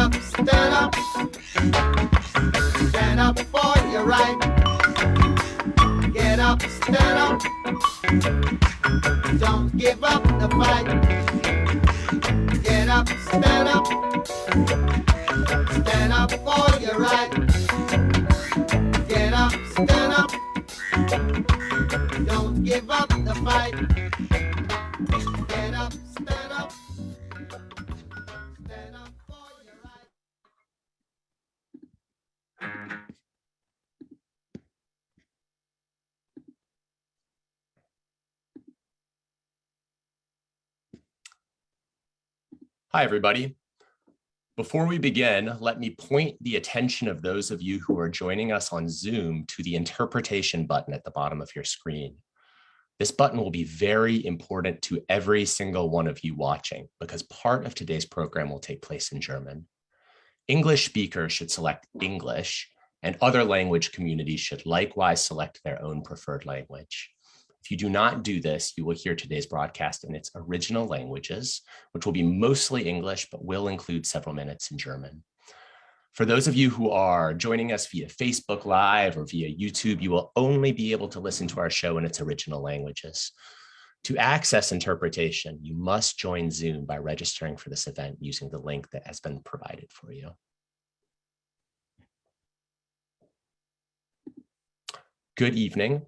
up, stand up. Stand up for your right. Get up, stand up. Don't give up the fight. Get up, stand up. Stand up for your right. Get up, stand up. Don't give up the fight. Get up, stand up. Stand up for your right. Hi, everybody. Before we begin, let me point the attention of those of you who are joining us on Zoom to the interpretation button at the bottom of your screen. This button will be very important to every single one of you watching because part of today's program will take place in German. English speakers should select English, and other language communities should likewise select their own preferred language. If you do not do this, you will hear today's broadcast in its original languages, which will be mostly English, but will include several minutes in German. For those of you who are joining us via Facebook Live or via YouTube, you will only be able to listen to our show in its original languages. To access interpretation, you must join Zoom by registering for this event using the link that has been provided for you. Good evening,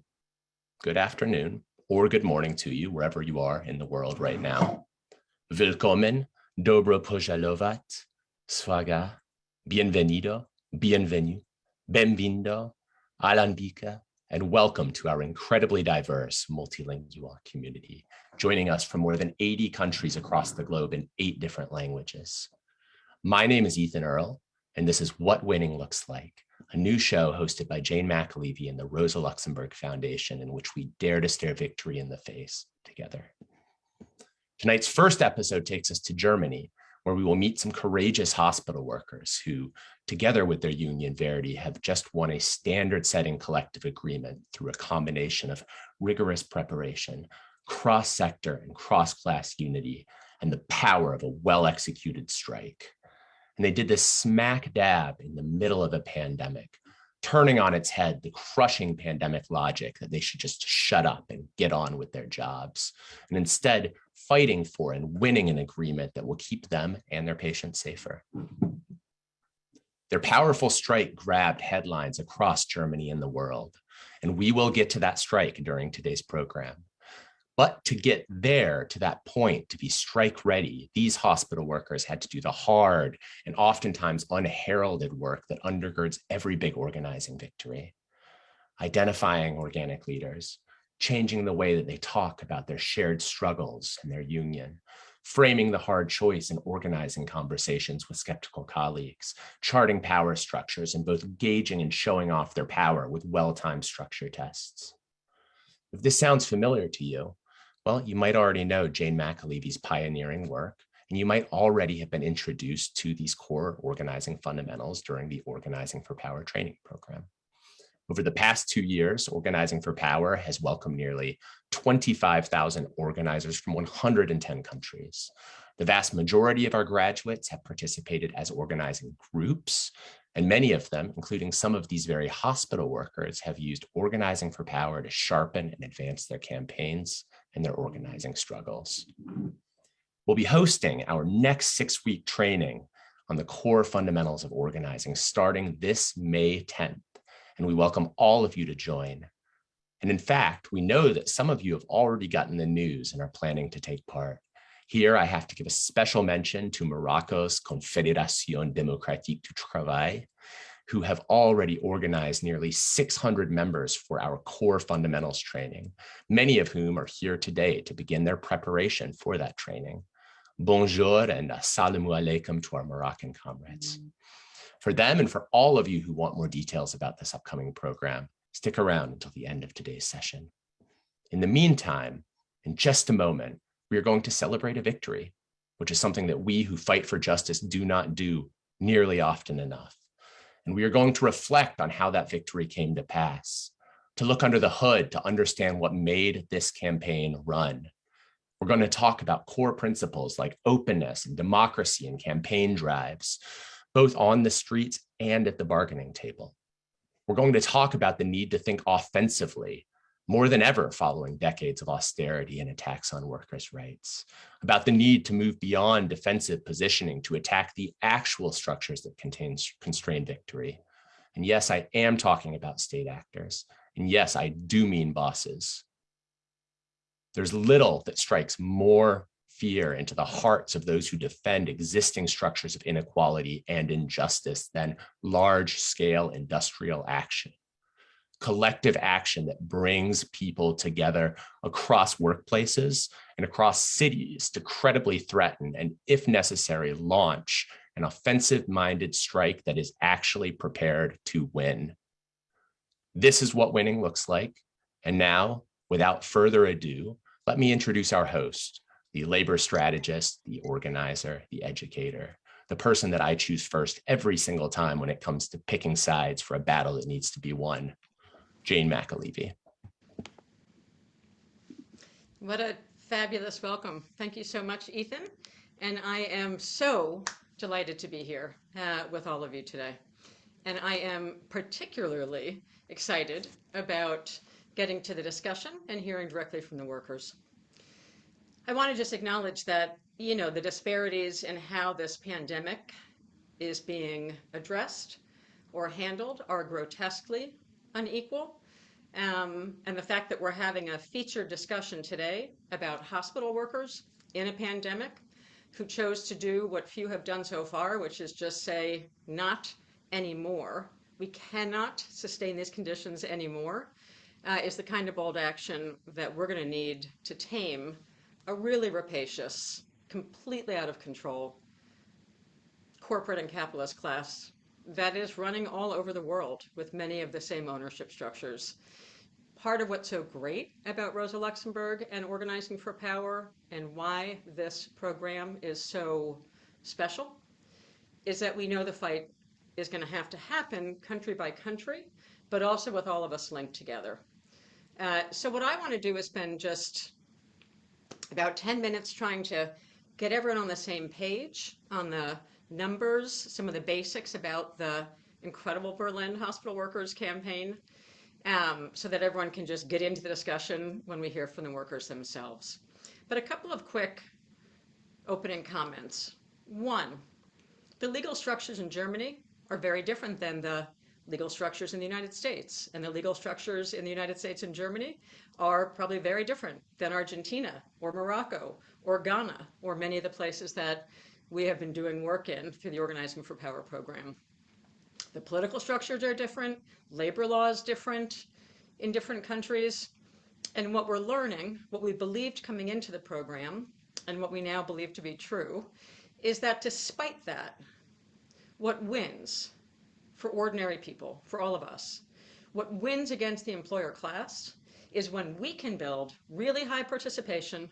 good afternoon, or good morning to you, wherever you are in the world right now. Willkommen, dobro požalovat, svaga, bienvenido, bienvenue, benvindo, alanbika, and welcome to our incredibly diverse multilingual community, joining us from more than 80 countries across the globe in 8 different languages. My name is Ethan Earle, and this is What Winning Looks Like, a new show hosted by Jane McAlevey and the Rosa Luxemburg Foundation, in which we dare to stare victory in the face together. Tonight's first episode takes us to Germany, where we will meet some courageous hospital workers who, together with their union Verdi, have just won a standard-setting collective agreement through a combination of rigorous preparation, cross-sector and cross-class unity, and the power of a well-executed strike. And they did this smack dab in the middle of a pandemic, turning on its head the crushing pandemic logic that they should just shut up and get on with their jobs, and instead fighting for and winning an agreement that will keep them and their patients safer. Their powerful strike grabbed headlines across Germany and the world, and we will get to that strike during today's program. But to get there, to that point, to be strike ready, these hospital workers had to do the hard and oftentimes unheralded work that undergirds every big organizing victory. Identifying organic leaders, changing the way that they talk about their shared struggles and their union, framing the hard choice and organizing conversations with skeptical colleagues, charting power structures, and both gauging and showing off their power with well-timed structure tests. If this sounds familiar to you, well, you might already know Jane McAlevey's pioneering work, and you might already have been introduced to these core organizing fundamentals during the Organizing for Power training program. Over the past 2 years, Organizing for Power has welcomed nearly 25,000 organizers from 110 countries. The vast majority of our graduates have participated as organizing groups, and many of them, including some of these very hospital workers, have used Organizing for Power to sharpen and advance their campaigns and their organizing struggles. We'll be hosting our next 6-week training on the core fundamentals of organizing starting this May 10th, and we welcome all of you to join. And in fact, we know that some of you have already gotten the news and are planning to take part. Here, I have to give a special mention to Morocco's Confédération Démocratique du Travail, who have already organized nearly 600 members for our core fundamentals training, many of whom are here today to begin their preparation for that training. Bonjour and assalamu alaikum to our Moroccan comrades. For them and for all of you who want more details about this upcoming program, stick around until the end of today's session. In the meantime, in just a moment, we are going to celebrate a victory, which is something that we who fight for justice do not do nearly often enough. And we are going to reflect on how that victory came to pass, to look under the hood to understand what made this campaign run. We're going to talk about core principles like openness and democracy and campaign drives, both on the streets and at the bargaining table. We're going to talk about the need to think offensively more than ever following decades of austerity and attacks on workers' rights, about the need to move beyond defensive positioning to attack the actual structures that constrain victory. And yes, I am talking about state actors. And yes, I do mean bosses. There's little that strikes more fear into the hearts of those who defend existing structures of inequality and injustice than large-scale industrial action. Collective action that brings people together across workplaces and across cities to credibly threaten and, if necessary, launch an offensive-minded strike that is actually prepared to win. This is what winning looks like. And now, without further ado, let me introduce our host, the labor strategist, the organizer, the educator, the person that I choose first every single time when it comes to picking sides for a battle that needs to be won, Jane McAlevey. What a fabulous welcome. Thank you so much, Ethan. And I am so delighted to be here with all of you today. And I am particularly excited about getting to the discussion and hearing directly from the workers. I want to just acknowledge that, the disparities in how this pandemic is being addressed or handled are grotesquely unequal. And the fact that we're having a featured discussion today about hospital workers in a pandemic who chose to do what few have done so far, which is just say, not anymore. We cannot sustain these conditions anymore, is the kind of bold action that we're going to need to tame a really rapacious, completely out of control corporate and capitalist class that is running all over the world with many of the same ownership structures. Part of what's so great about Rosa Luxemburg and Organizing for Power and why this program is so special is that we know the fight is going to have to happen country by country, but also with all of us linked together. So what I want to do is spend just about 10 minutes trying to get everyone on the same page on the numbers, some of the basics about the incredible Berlin Hospital Workers Campaign, so that everyone can just get into the discussion when we hear from the workers themselves. But a couple of quick opening comments. One, the legal structures in Germany are very different than the legal structures in the United States. And the legal structures in the United States and Germany are probably very different than Argentina or Morocco or Ghana or many of the places that we have been doing work in through the Organizing for Power program. The political structures are different, labor law is different in different countries. And what we're learning, what we believed coming into the program, and what we now believe to be true, is that despite that, what wins for ordinary people, for all of us, what wins against the employer class is when we can build really high participation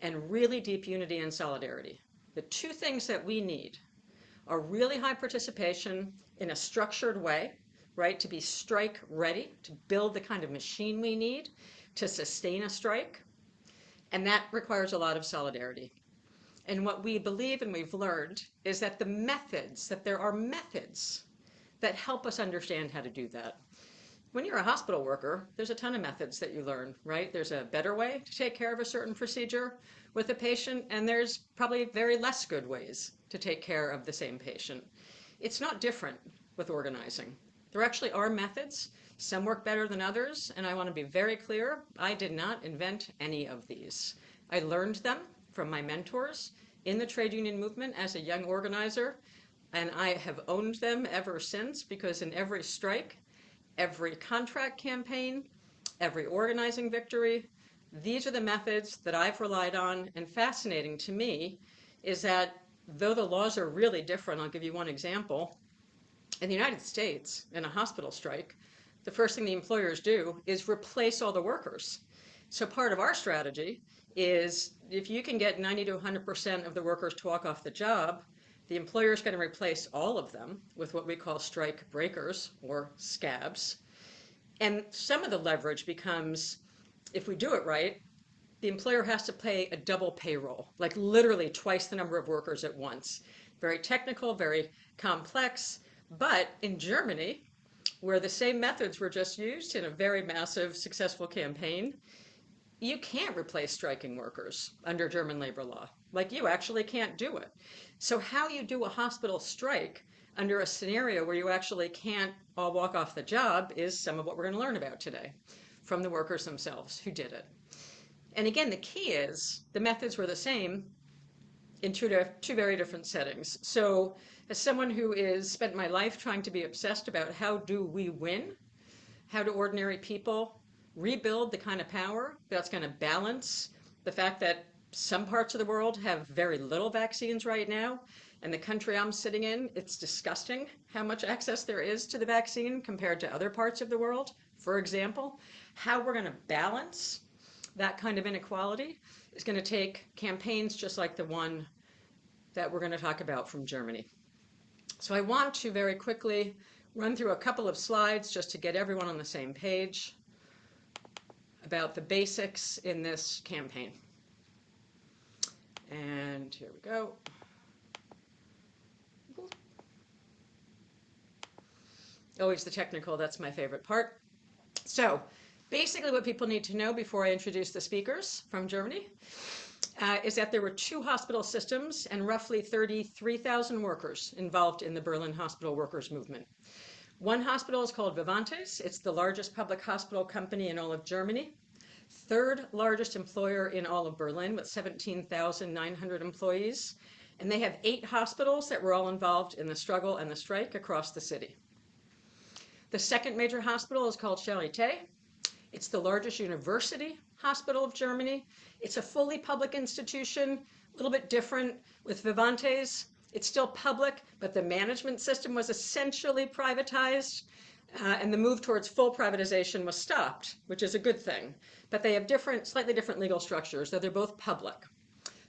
and really deep unity and solidarity. The two things that we need are really high participation in a structured way, right, to be strike ready, to build the kind of machine we need to sustain a strike. And that requires a lot of solidarity. And what we believe and we've learned is that there are methods that help us understand how to do that. When you're a hospital worker, there's a ton of methods that you learn, right? There's a better way to take care of a certain procedure with a patient, and there's probably very less good ways to take care of the same patient. It's not different with organizing. There actually are methods. Some work better than others, and I want to be very clear, I did not invent any of these. I learned them from my mentors in the trade union movement as a young organizer, and I have owned them ever since, because in every strike, every contract campaign, every organizing victory, these are the methods that I've relied on. And fascinating to me is that though the laws are really different, I'll give you one example. In the United States, in a hospital strike, the first thing the employers do is replace all the workers. So part of our strategy is if you can get 90 to 100% of the workers to walk off the job, the employer is going to replace all of them with what we call strike breakers or scabs. And some of the leverage becomes, if we do it right, the employer has to pay a double payroll, like literally twice the number of workers at once, very technical, very complex. But in Germany, where the same methods were just used in a very massive, successful campaign, you can't replace striking workers under German labor law. Like, you actually can't do it. So how you do a hospital strike under a scenario where you actually can't all walk off the job is some of what we're going to learn about today from the workers themselves who did it. And again, the key is the methods were the same in two very different settings. So as someone who is spent my life trying to be obsessed about how do we win, how do ordinary people rebuild the kind of power that's going to balance the fact that some parts of the world have very little vaccines right now, and the country I'm sitting in, it's disgusting how much access there is to the vaccine compared to other parts of the world, for example. How we're going to balance that kind of inequality is going to take campaigns just like the one that we're going to talk about from Germany. So I want to very quickly run through a couple of slides just to get everyone on the same page about the basics in this campaign. And here we go. Always the technical, that's my favorite part. So basically what people need to know before I introduce the speakers from Germany is that there were 2 hospital systems and roughly 33,000 workers involved in the Berlin hospital workers movement. One hospital is called Vivantes. It's the largest public hospital company in all of Germany. 3rd largest employer in all of Berlin with 17,900 employees. And they have 8 hospitals that were all involved in the struggle and the strike across the city. The 2nd major hospital is called Charité. It's the largest university hospital of Germany. It's a fully public institution, a little bit different with Vivantes. It's still public, but the management system was essentially privatized, and the move towards full privatization was stopped, which is a good thing. But they have slightly different legal structures, though they're both public.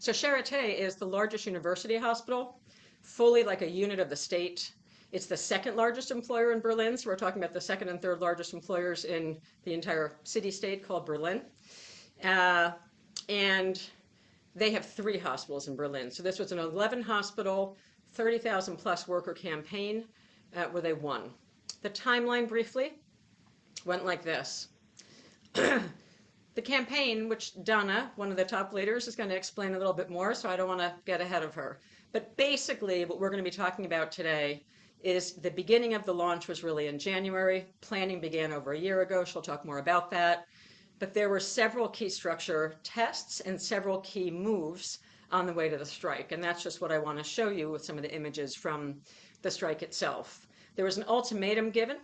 So Charité is the largest university hospital, fully like a unit of the state. It's the 2nd largest employer in Berlin, so we're talking about the 2nd and 3rd largest employers in the entire city-state called Berlin. And they have 3 hospitals in Berlin. So this was an 11-hospital, 30,000 plus worker campaign where they won. The timeline briefly went like this. The campaign, which Donna, one of the top leaders, is going to explain a little bit more, so I don't want to get ahead of her. But basically what we're going to be talking about today is the beginning of the launch was really in January. Planning began over a year ago. She'll talk more about that. But there were several key structure tests and several key moves on the way to the strike. And that's just what I want to show you with some of the images from the strike itself. There was an ultimatum given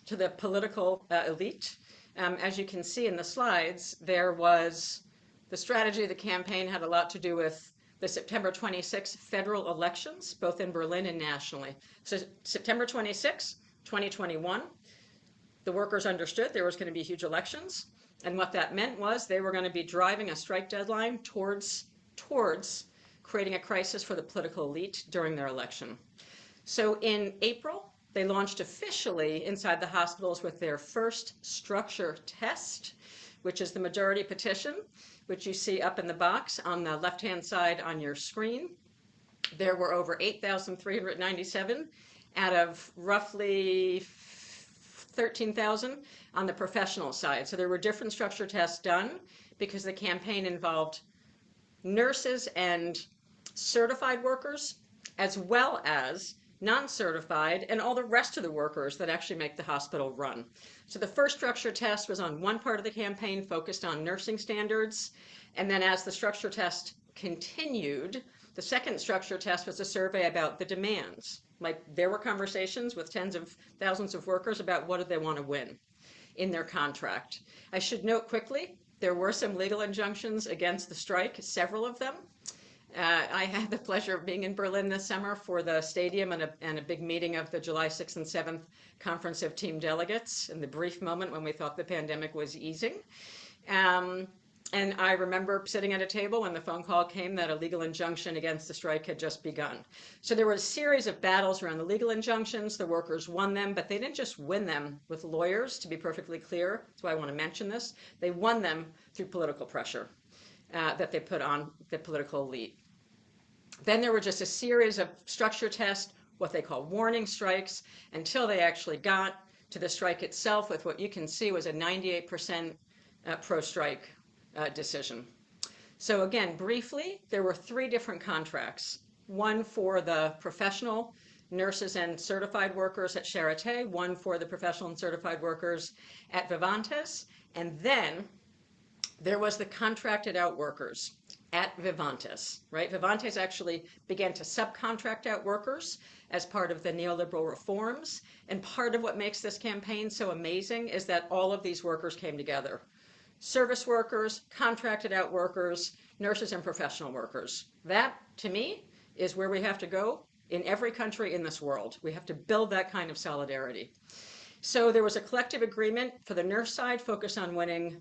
to the political elite. As you can see in the slides, there was the strategy of the campaign had a lot to do with the September 26 federal elections, both in Berlin and nationally. So September 26, 2021, the workers understood there was going to be huge elections. And what that meant was they were going to be driving a strike deadline towards creating a crisis for the political elite during their election. So in April, they launched officially inside the hospitals with their first structure test, which is the majority petition, which you see up in the box on the left-hand side on your screen. There were over 8,397 out of roughly 13,000 on the professional side. So there were different structure tests done because the campaign involved nurses and certified workers, as well as non-certified and all the rest of the workers that actually make the hospital run. So the first structure test was on one part of the campaign focused on nursing standards. And then as the structure test continued, the second structure test was a survey about the demands. Like, there were conversations with tens of thousands of workers about what did they want to win in their contract. I should note quickly, there were some legal injunctions against the strike, several of them. I had the pleasure of being in Berlin this summer for the stadium and a big meeting of the July 6th and 7th Conference of Team Delegates in the brief moment when we thought the pandemic was easing. And I remember sitting at a table when the phone call came that a legal injunction against the strike had just begun. So there were a series of battles around the legal injunctions. The workers won them, but they didn't just win them with lawyers, to be perfectly clear. That's why I want to mention this. They won them through political pressure that they put on the political elite. Then there were just a series of structure tests, what they call warning strikes, until they actually got to the strike itself with what you can see was a 98% pro-strike decision. So again, briefly, there were 3 different contracts. One for the professional nurses and certified workers at Charité, one for the professional and certified workers at Vivantes, and then there was the contracted out workers at Vivantes, right? Vivantes actually began to subcontract out workers as part of the neoliberal reforms. And part of what makes this campaign so amazing is that all of these workers came together. Service workers, contracted out workers, nurses and professional workers. That, to me, is where we have to go in every country in this world. We have to build that kind of solidarity. So there was a collective agreement for the nurse side focused on winning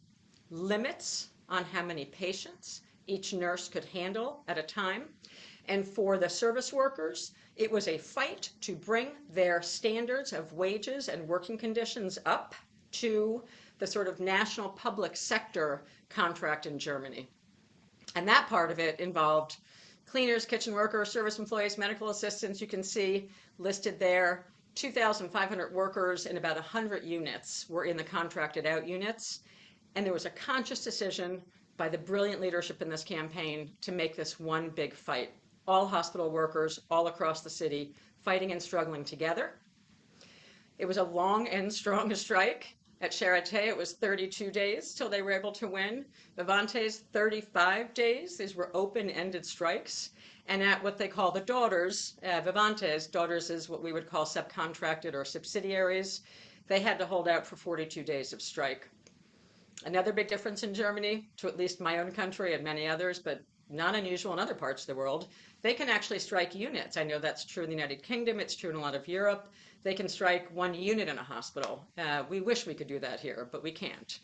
limits on how many patients each nurse could handle at a time. And for the service workers, it was a fight to bring their standards of wages and working conditions up to the sort of national public sector contract in Germany. And that part of it involved cleaners, kitchen workers, service employees, medical assistants. You can see listed there 2,500 workers and about 100 units were in the contracted out units. And there was a conscious decision by the brilliant leadership in this campaign to make this one big fight. All hospital workers all across the city fighting and struggling together. It was a long and strong strike. At Charité, it was 32 days till they were able to win. Vivantes, 35 days. These were open-ended strikes. And at what they call the daughters, Vivantes, daughters is what we would call subcontracted or subsidiaries. They had to hold out for 42 days of strike. Another big difference in Germany, to at least my own country and many others, but not unusual in other parts of the world, they can actually strike units. I know that's true in the United Kingdom. It's true in a lot of Europe. They can strike one unit in a hospital. We wish we could do that here, but we can't.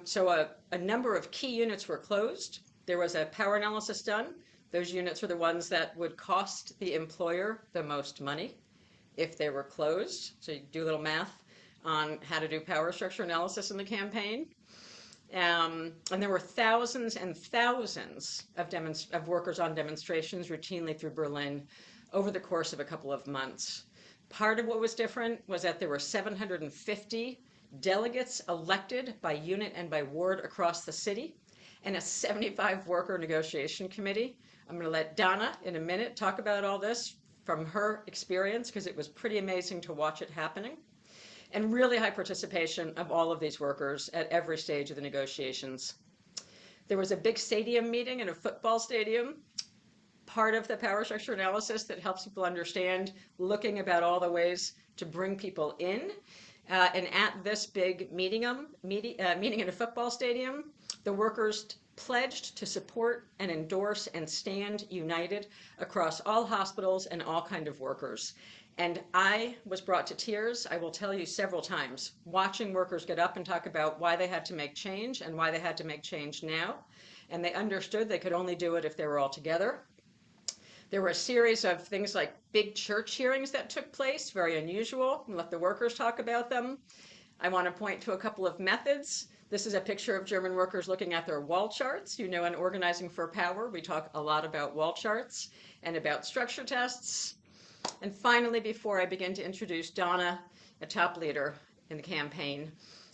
So a number of key units were closed. There was a power analysis done. Those units were the ones that would cost the employer the most money if they were closed. So you do a little math on how to do power structure analysis in the campaign. And there were thousands and thousands of workers on demonstrations routinely through Berlin over the course of a couple of months. Part of what was different was that there were 750 delegates elected by unit and by ward across the city, and a 75 worker negotiation committee. I'm going to let Donna in a minute talk about all this from her experience, because it was pretty amazing to watch it happening. And really high participation of all of these workers at every stage of the negotiations. There was a big stadium meeting in a football stadium, part of the power structure analysis that helps people understand, looking about all the ways to bring people in. And at this big meeting in a football stadium, the workers pledged to support and endorse and stand united across all hospitals and all kinds of workers. And I was brought to tears, I will tell you several times, watching workers get up and talk about why they had to make change and why they had to make change now. And they understood they could only do it if they were all together. There were a series of things like big church hearings that took place, very unusual. I'll let the workers talk about them. I want to point to a couple of methods. This is a picture of German workers looking at their wall charts. You know, in Organizing for Power, we talk a lot about wall charts and about structure tests. And finally, before I begin to introduce Donna, a top leader in the campaign,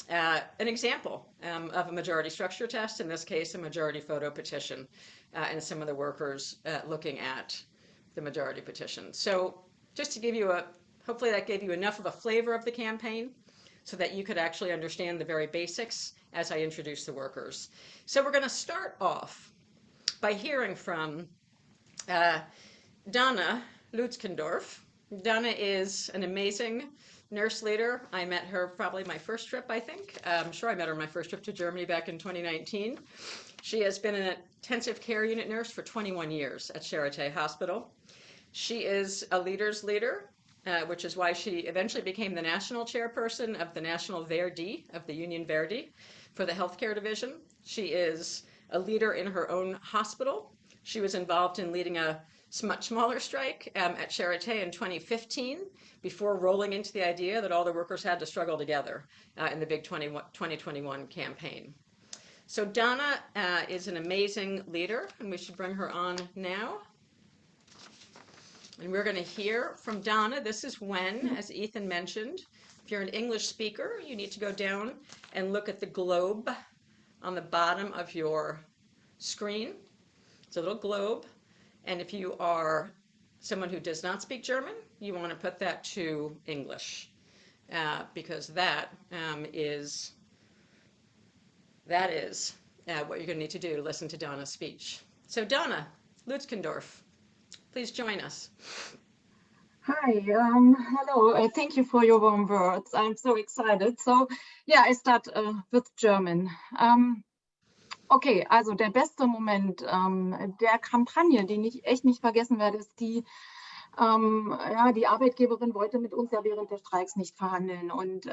an example of a majority structure test, in this case, a majority photo petition, and some of the workers looking at the majority petition. So just to give you hopefully that gave you enough of a flavor of the campaign so that you could actually understand the very basics as I introduce the workers. So we're going to start off by hearing from Donna Lutskendorf. Donna is an amazing nurse leader. I met her probably my first trip, I think. I'm sure I met her on my first trip to Germany back in 2019. She has been an intensive care unit nurse for 21 years at Charité Hospital. She is a leader's leader, which is why she eventually became the national chairperson of the National Verdi, of the Union Verdi, for the healthcare division. She is a leader in her own hospital. She was involved in leading a much smaller strike at Charité in 2015 before rolling into the idea that all the workers had to struggle together in the big 2021 campaign. So Donna is an amazing leader, and we should bring her on now. And we're going to hear from Donna. This is when, as Ethan mentioned, if you're an English speaker, you need to go down and look at the globe on the bottom of your screen. It's a little globe. And if you are someone who does not speak German, you want to put that to English, because that is what you're going to need to do to listen to Donna's speech. So Donna Lutskendorf, please join us. Hi, hello. Thank you for your warm words. I'm so excited. So, yeah, I start with German. Okay, also der beste Moment der Kampagne, den ich echt nicht vergessen werde, ist die, ja, die Arbeitgeberin wollte mit uns ja während der Streiks nicht verhandeln und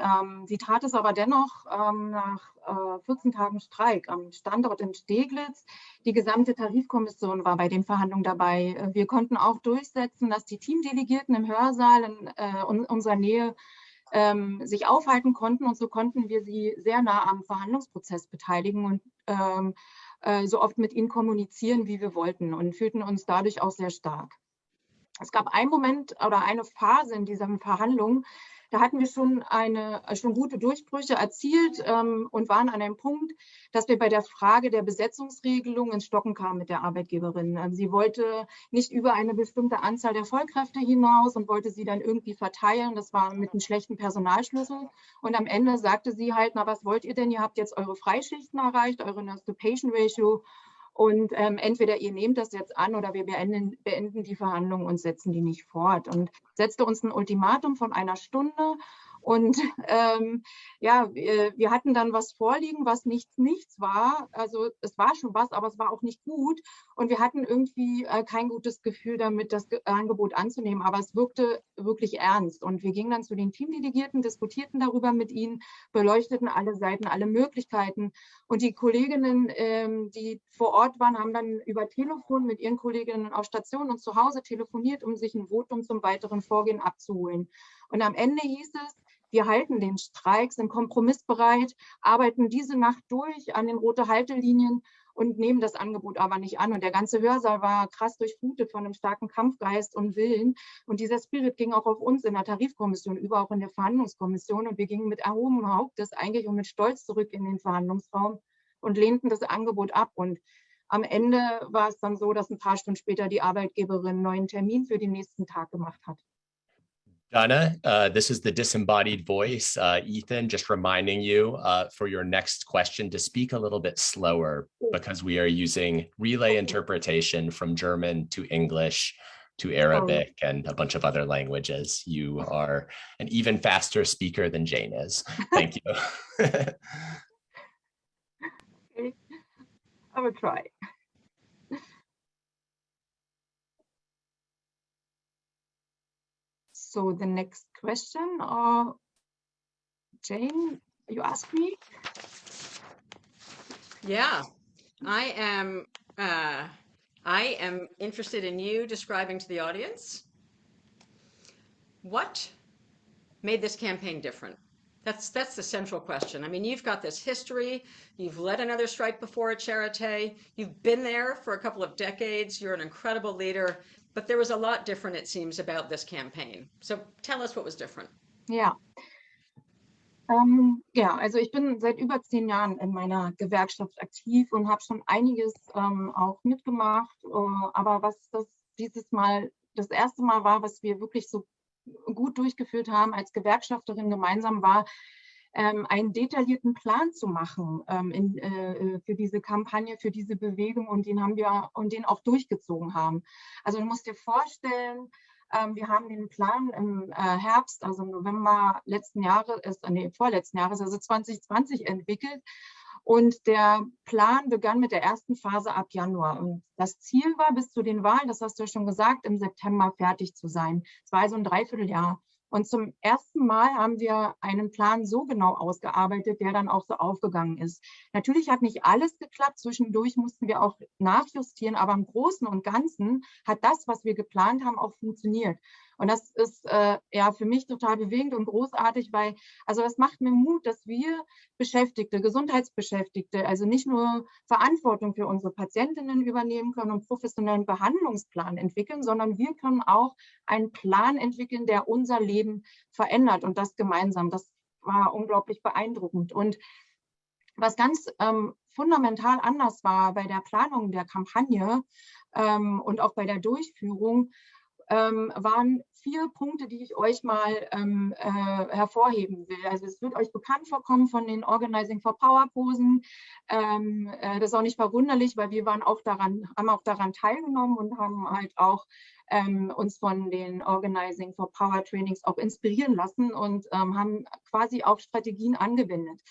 sie tat es aber dennoch nach 14 Tagen Streik am Standort in Steglitz. Die gesamte Tarifkommission war bei den Verhandlungen dabei. Wir konnten auch durchsetzen, dass die Teamdelegierten im Hörsaal in unserer Nähe sich aufhalten konnten und so konnten wir sie sehr nah am Verhandlungsprozess beteiligen und so oft mit ihnen kommunizieren, wie wir wollten und fühlten uns dadurch auch sehr stark. Es gab einen Moment oder eine Phase in diesen Verhandlungen, da hatten wir schon gute Durchbrüche erzielt und waren an einem Punkt, dass wir bei der Frage der Besetzungsregelung ins Stocken kamen mit der Arbeitgeberin. Sie wollte nicht über eine bestimmte Anzahl der Vollkräfte hinaus und wollte sie dann irgendwie verteilen. Das war mit einem schlechten Personalschlüssel. Und am Ende sagte sie halt, na, was wollt ihr denn? Ihr habt jetzt eure Freischichten erreicht, eure Nurse-to-Patient-Ratio. Und entweder ihr nehmt das jetzt an oder wir beenden die Verhandlungen und setzen die nicht fort. Und setzte uns ein Ultimatum von 1 Stunde. Und ja, wir hatten dann was vorliegen, was nichts war. Also es war schon was, aber es war auch nicht gut. Und wir hatten irgendwie kein gutes Gefühl damit, das Angebot anzunehmen. Aber es wirkte wirklich ernst. Und wir gingen dann zu den Teamdelegierten, diskutierten darüber mit ihnen, beleuchteten alle Seiten, alle Möglichkeiten. Und die Kolleginnen, die vor Ort waren, haben dann über Telefon mit ihren Kolleginnen auf Station und zu Hause telefoniert, um sich ein Votum zum weiteren Vorgehen abzuholen. Und am Ende hieß es, wir halten den Streik, sind kompromissbereit, arbeiten diese Nacht durch an den roten Haltelinien und nehmen das Angebot aber nicht an. Und der ganze Hörsaal war krass durchflutet von einem starken Kampfgeist und Willen. Und dieser Spirit ging auch auf uns in der Tarifkommission über, auch in der Verhandlungskommission. Und wir gingen mit erhobenem Hauptes eigentlich und mit Stolz zurück in den Verhandlungsraum und lehnten das Angebot ab. Und am Ende war es dann so, dass ein paar Stunden später die Arbeitgeberin einen neuen Termin für den nächsten Tag gemacht hat. Donna, this is the disembodied voice. Ethan, just reminding you for your next question to speak a little bit slower because we are using relay interpretation from German to English to Arabic and a bunch of other languages. You are an even faster speaker than Jane is. Thank you. Okay. I will try. So the next question, Jane, you asked me? Yeah, I am interested in you describing to the audience what made this campaign different. That's the central question. I mean, you've got this history, you've led another strike before at Charité, you've been there for a couple of decades, you're an incredible leader, but there was a lot different, it seems, about this campaign. So tell us what was different. Ja. Ja, also ich bin seit über 10 Jahren in meiner Gewerkschaft aktiv und habe schon einiges auch mitgemacht. Aber was das dieses Mal das erste Mal war, was wir wirklich so gut durchgeführt haben als Gewerkschafterin gemeinsam, war, einen detaillierten Plan zu machen für diese Kampagne, für diese Bewegung und den auch durchgezogen haben. Also du musst dir vorstellen, wir haben den Plan im Herbst, also im November vorletzten Jahres, also 2020 entwickelt. Und der Plan begann mit der ersten Phase ab Januar. Und das Ziel war, bis zu den Wahlen, das hast du ja schon gesagt, im September fertig zu sein. Es war also ein Dreivierteljahr. Und zum ersten Mal haben wir einen Plan so genau ausgearbeitet, der dann auch so aufgegangen ist. Natürlich hat nicht alles geklappt. Zwischendurch mussten wir auch nachjustieren. Aber im Großen und Ganzen hat das, was wir geplant haben, auch funktioniert. Und das ist ja für mich total bewegend und großartig, weil, also das macht mir Mut, dass wir Beschäftigte, Gesundheitsbeschäftigte, also nicht nur Verantwortung für unsere Patientinnen übernehmen können und professionellen Behandlungsplan entwickeln, sondern wir können auch einen Plan entwickeln, der unser Leben verändert und das gemeinsam. Das war unglaublich beeindruckend. Und was ganz fundamental anders war bei der Planung der Kampagne und auch bei der Durchführung, waren 4 Punkte, die ich euch mal hervorheben will. Also es wird euch bekannt vorkommen von den Organizing for Power Posen. Das ist auch nicht verwunderlich, weil wir haben auch daran teilgenommen und haben halt auch uns von den Organizing for Power Trainings auch inspirieren lassen und haben quasi auch Strategien angewendet.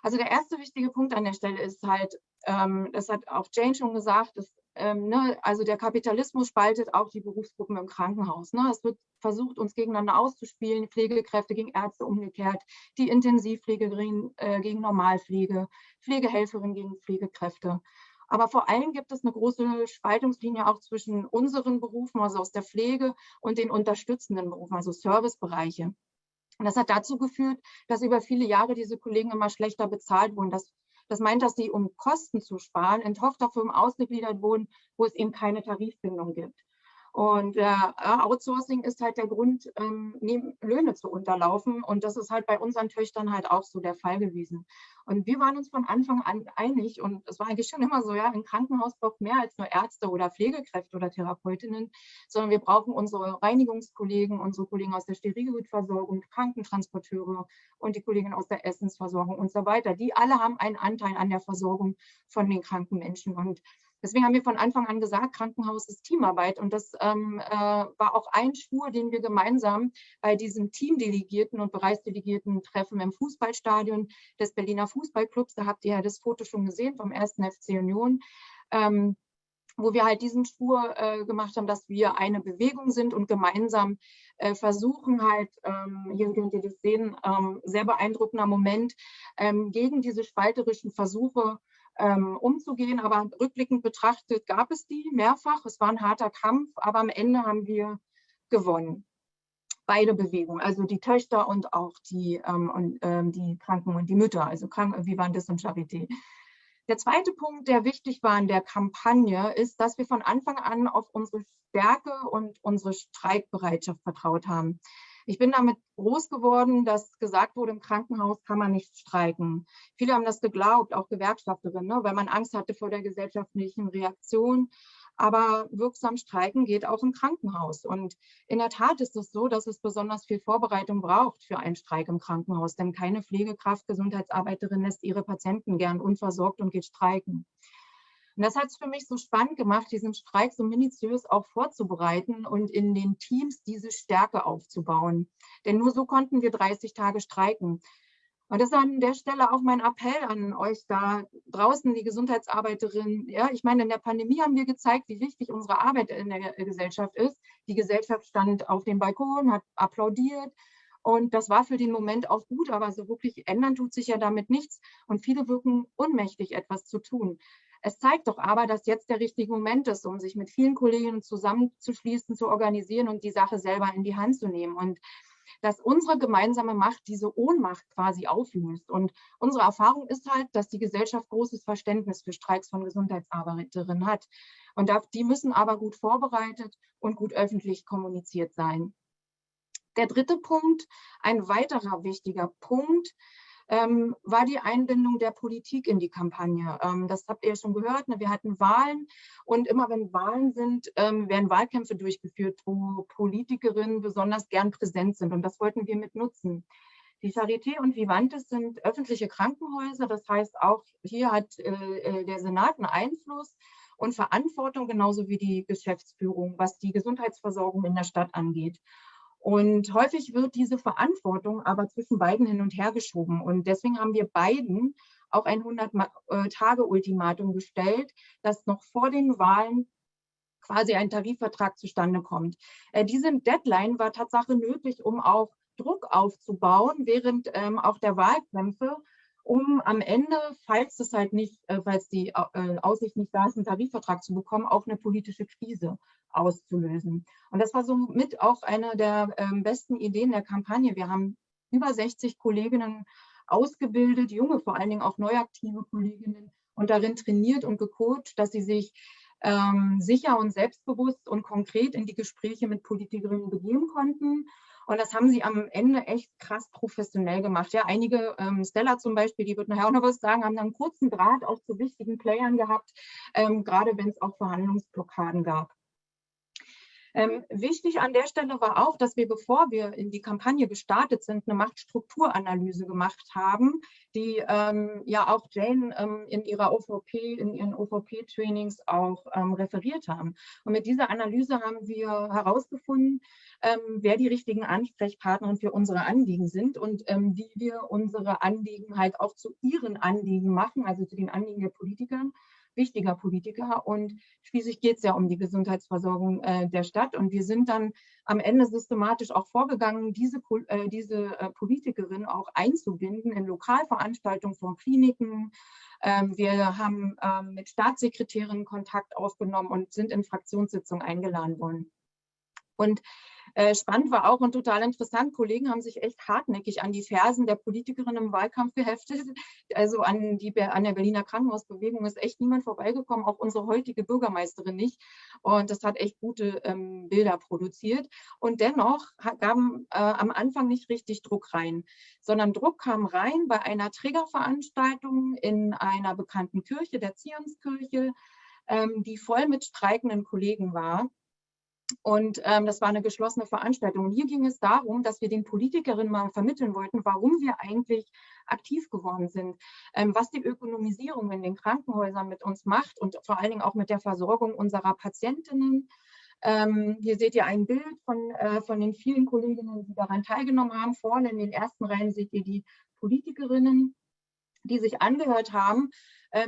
Also der erste wichtige Punkt an der Stelle ist halt, das hat auch Jane schon gesagt, dass, also der Kapitalismus spaltet auch die Berufsgruppen im Krankenhaus. Ne? Es wird versucht, uns gegeneinander auszuspielen, Pflegekräfte gegen Ärzte umgekehrt, die Intensivpflege gegen Normalpflege, Pflegehelferinnen gegen Pflegekräfte. Aber vor allem gibt es eine große Spaltungslinie auch zwischen unseren Berufen, also aus der Pflege, und den unterstützenden Berufen, also Servicebereiche. Und das hat dazu geführt, dass über viele Jahre diese Kollegen immer schlechter bezahlt wurden. Das meint, dass sie, um Kosten zu sparen, in Tochterfirmen ausgegliedert wurden, wo es eben keine Tarifbindung gibt. Und Outsourcing ist halt der Grund, Löhne zu unterlaufen. Und das ist halt bei unseren Töchtern halt auch so der Fall gewesen. Und wir waren uns von Anfang an einig, und es war eigentlich schon immer so, ja, ein Krankenhaus braucht mehr als nur Ärzte oder Pflegekräfte oder Therapeutinnen, sondern wir brauchen unsere Reinigungskollegen, unsere Kollegen aus der Sterilversorgung, Krankentransporteure und die Kolleginnen aus der Essensversorgung und so weiter. Die alle haben einen Anteil an der Versorgung von den kranken Menschen. Und deswegen haben wir von Anfang an gesagt, Krankenhaus ist Teamarbeit. Und das war auch ein Schwur, den wir gemeinsam bei diesem Teamdelegierten und Bereichsdelegierten Treffen im Fußballstadion des Berliner Fußballclubs, da habt ihr ja das Foto schon gesehen vom 1. FC Union, wo wir halt diesen Schwur gemacht haben, dass wir eine Bewegung sind und gemeinsam versuchen halt, hier könnt ihr das sehen, sehr beeindruckender Moment, gegen diese spalterischen Versuche umzugehen. Aber rückblickend betrachtet gab es die mehrfach. Es war ein harter Kampf, aber am Ende haben wir gewonnen. Beide Bewegungen, also die Töchter und auch die Kranken und die Mütter, also Vivantes und Charité. Der zweite Punkt, der wichtig war in der Kampagne, ist, dass wir von Anfang an auf unsere Stärke und unsere Streikbereitschaft vertraut haben. Ich bin damit groß geworden, dass gesagt wurde, im Krankenhaus kann man nicht streiken. Viele haben das geglaubt, auch Gewerkschafterinnen, ne, weil man Angst hatte vor der gesellschaftlichen Reaktion. Aber wirksam streiken geht auch im Krankenhaus. Und in der Tat ist es so, dass es besonders viel Vorbereitung braucht für einen Streik im Krankenhaus. Denn keine Pflegekraft, Gesundheitsarbeiterin lässt ihre Patienten gern unversorgt und geht streiken. Und das hat es für mich so spannend gemacht, diesen Streik so minutiös auch vorzubereiten und in den Teams diese Stärke aufzubauen. Denn nur so konnten wir 30 Tage streiken. Und das ist an der Stelle auch mein Appell an euch da draußen, die Gesundheitsarbeiterinnen. Ja, ich meine, in der Pandemie haben wir gezeigt, wie wichtig unsere Arbeit in der Gesellschaft ist. Die Gesellschaft stand auf dem Balkon, hat applaudiert. Und das war für den Moment auch gut, aber so wirklich ändern tut sich ja damit nichts. Und viele wirken ohnmächtig, etwas zu tun. Es zeigt doch aber, dass jetzt der richtige Moment ist, um sich mit vielen Kolleginnen zusammenzuschließen, zu organisieren und die Sache selber in die Hand zu nehmen. Und dass unsere gemeinsame Macht diese Ohnmacht quasi auflöst. Und unsere Erfahrung ist halt, dass die Gesellschaft großes Verständnis für Streiks von Gesundheitsarbeiterinnen hat. Und die müssen aber gut vorbereitet und gut öffentlich kommuniziert sein. Der dritte Punkt, ein weiterer wichtiger Punkt, war die Einbindung der Politik in die Kampagne. Das habt ihr ja schon gehört, ne? Wir hatten Wahlen und immer wenn Wahlen sind, werden Wahlkämpfe durchgeführt, wo Politikerinnen besonders gern präsent sind und das wollten wir mit nutzen. Die Charité und Vivantes sind öffentliche Krankenhäuser, das heißt auch hier hat der Senat einen Einfluss und Verantwortung, genauso wie die Geschäftsführung, was die Gesundheitsversorgung in der Stadt angeht. Und häufig wird diese Verantwortung aber zwischen beiden hin und her geschoben. Und deswegen haben wir beiden auch ein 100-Tage-Ultimatum gestellt, dass noch vor den Wahlen quasi ein Tarifvertrag zustande kommt. Diese Deadline war Tatsache nötig, um auch Druck aufzubauen während auch der Wahlkämpfe um am Ende, falls es halt nicht, falls die Aussicht nicht da ist, einen Tarifvertrag zu bekommen, auch eine politische Krise auszulösen. Und das war somit auch eine der besten Ideen der Kampagne. Wir haben über 60 Kolleginnen ausgebildet, junge, vor allen Dingen auch neu aktive Kolleginnen, und darin trainiert und gecoacht, dass sie sich sicher und selbstbewusst und konkret in die Gespräche mit Politikerinnen begeben konnten. Und das haben sie am Ende echt krass professionell gemacht. Ja, einige, Stella zum Beispiel, die wird nachher auch noch was sagen, haben dann einen kurzen Draht auch zu wichtigen Playern gehabt, gerade wenn es auch Verhandlungsblockaden gab. Wichtig an der Stelle war auch, dass wir, bevor wir in die Kampagne gestartet sind, eine Machtstrukturanalyse gemacht haben, die ja auch Jane in ihren OVP-Trainings auch referiert haben. Und mit dieser Analyse haben wir herausgefunden, wer die richtigen Ansprechpartner für unsere Anliegen sind und wie wir unsere Anliegen halt auch zu ihren Anliegen machen, also zu den Anliegen der Politikern, wichtiger Politiker. Und schließlich geht es ja um die Gesundheitsversorgung der Stadt. Und wir sind dann am Ende systematisch auch vorgegangen, diese Politikerin auch einzubinden in Lokalveranstaltungen von Kliniken. Wir haben mit Staatssekretärinnen Kontakt aufgenommen und sind in Fraktionssitzungen eingeladen worden. Und spannend war auch und total interessant, Kollegen haben sich echt hartnäckig an die Fersen der Politikerin im Wahlkampf geheftet. Also an der Berliner Krankenhausbewegung ist echt niemand vorbeigekommen, auch unsere heutige Bürgermeisterin nicht. Und das hat echt gute Bilder produziert. Und dennoch kam am Anfang nicht richtig Druck rein, sondern Druck kam rein bei einer Trägerveranstaltung in einer bekannten Kirche, der Zionskirche, die voll mit streikenden Kollegen war. Und das war eine geschlossene Veranstaltung. Und hier ging es darum, dass wir den Politikerinnen mal vermitteln wollten, warum wir eigentlich aktiv geworden sind, was die Ökonomisierung in den Krankenhäusern mit uns macht und vor allen Dingen auch mit der Versorgung unserer Patientinnen. Hier seht ihr ein Bild von den vielen Kolleginnen, die daran teilgenommen haben. Vorne in den ersten Reihen seht ihr die Politikerinnen, die sich angehört haben,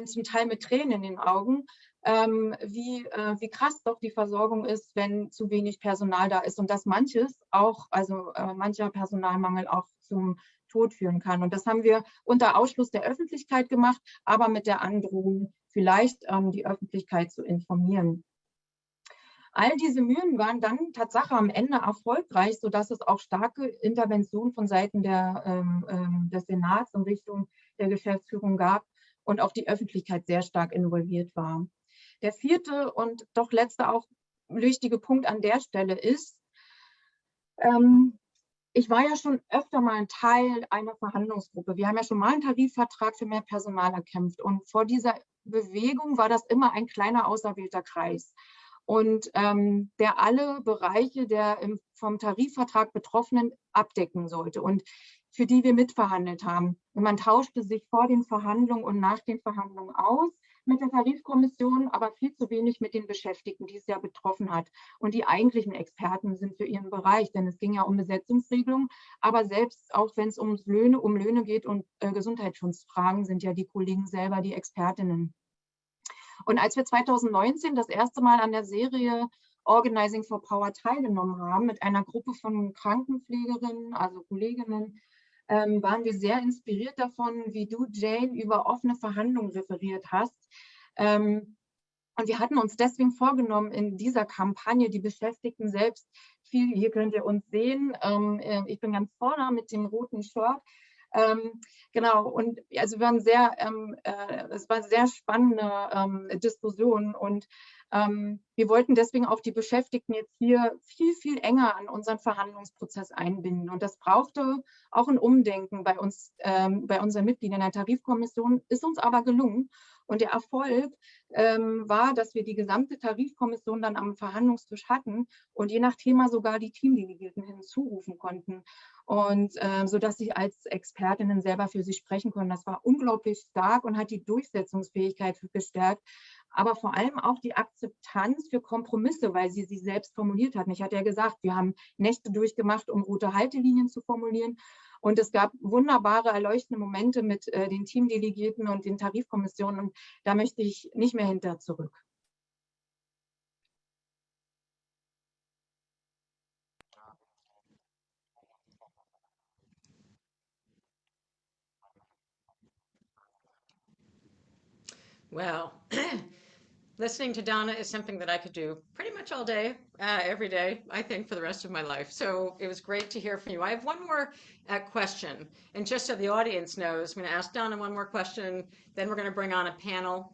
zum Teil mit Tränen in den Augen, wie krass doch die Versorgung ist, wenn zu wenig Personal da ist und dass manches auch, also mancher Personalmangel auch zum Tod führen kann. Und das haben wir unter Ausschluss der Öffentlichkeit gemacht, aber mit der Androhung, vielleicht die Öffentlichkeit zu informieren. All diese Mühen waren dann Tatsache am Ende erfolgreich, sodass es auch starke Interventionen von Seiten des Senats in Richtung der Geschäftsführung gab und auch die Öffentlichkeit sehr stark involviert war. Der vierte und doch letzte auch wichtige Punkt an der Stelle ist, ich war ja schon öfter mal ein Teil einer Verhandlungsgruppe. Wir haben ja schon mal einen Tarifvertrag für mehr Personal erkämpft. Und vor dieser Bewegung war das immer ein kleiner auserwählter Kreis. Und der alle Bereiche der vom Tarifvertrag Betroffenen abdecken sollte und für die wir mitverhandelt haben. Und man tauschte sich vor den Verhandlungen und nach den Verhandlungen aus mit der Tarifkommission, aber viel zu wenig mit den Beschäftigten, die es ja betroffen hat. Und die eigentlichen Experten sind für ihren Bereich, denn es ging ja um Besetzungsregelungen, aber selbst auch wenn es um Löhne geht und Gesundheitsschutzfragen, sind ja die Kollegen selber die Expertinnen. Und als wir 2019 das erste Mal an der Serie Organizing for Power teilgenommen haben, mit einer Gruppe von Krankenpflegerinnen, also Kolleginnen, waren wir sehr inspiriert davon, wie du, Jane, über offene Verhandlungen referiert hast. Und wir hatten uns deswegen vorgenommen, in dieser Kampagne die Beschäftigten selbst viel, hier könnt ihr uns sehen, ich bin ganz vorne mit dem roten Shirt, genau, und also wir waren es war eine sehr spannende Diskussion und wir wollten deswegen auch die Beschäftigten jetzt hier viel, viel enger an unseren Verhandlungsprozess einbinden. Und das brauchte auch ein Umdenken bei uns, bei unseren Mitgliedern in der Tarifkommission, ist uns aber gelungen. Und der Erfolg war, dass wir die gesamte Tarifkommission dann am Verhandlungstisch hatten und je nach Thema sogar die Teamdelegierten hinzurufen konnten. Und sodass sie als Expertinnen selber für sich sprechen können. Das war unglaublich stark und hat die Durchsetzungsfähigkeit gestärkt, aber vor allem auch die Akzeptanz für Kompromisse, weil sie selbst formuliert hatten. Ich hatte ja gesagt, wir haben Nächte durchgemacht, um rote Haltelinien zu formulieren. Und es gab wunderbare, erleuchtende Momente mit den Teamdelegierten und den Tarifkommissionen. Und da möchte ich nicht mehr hinter zurück. Well, listening to Donna is something that I could do pretty much all day, every day, I think, for the rest of my life. So it was great to hear from you. I have one more question. And just so the audience knows, I'm going to ask Donna one more question. Then we're going to bring on a panel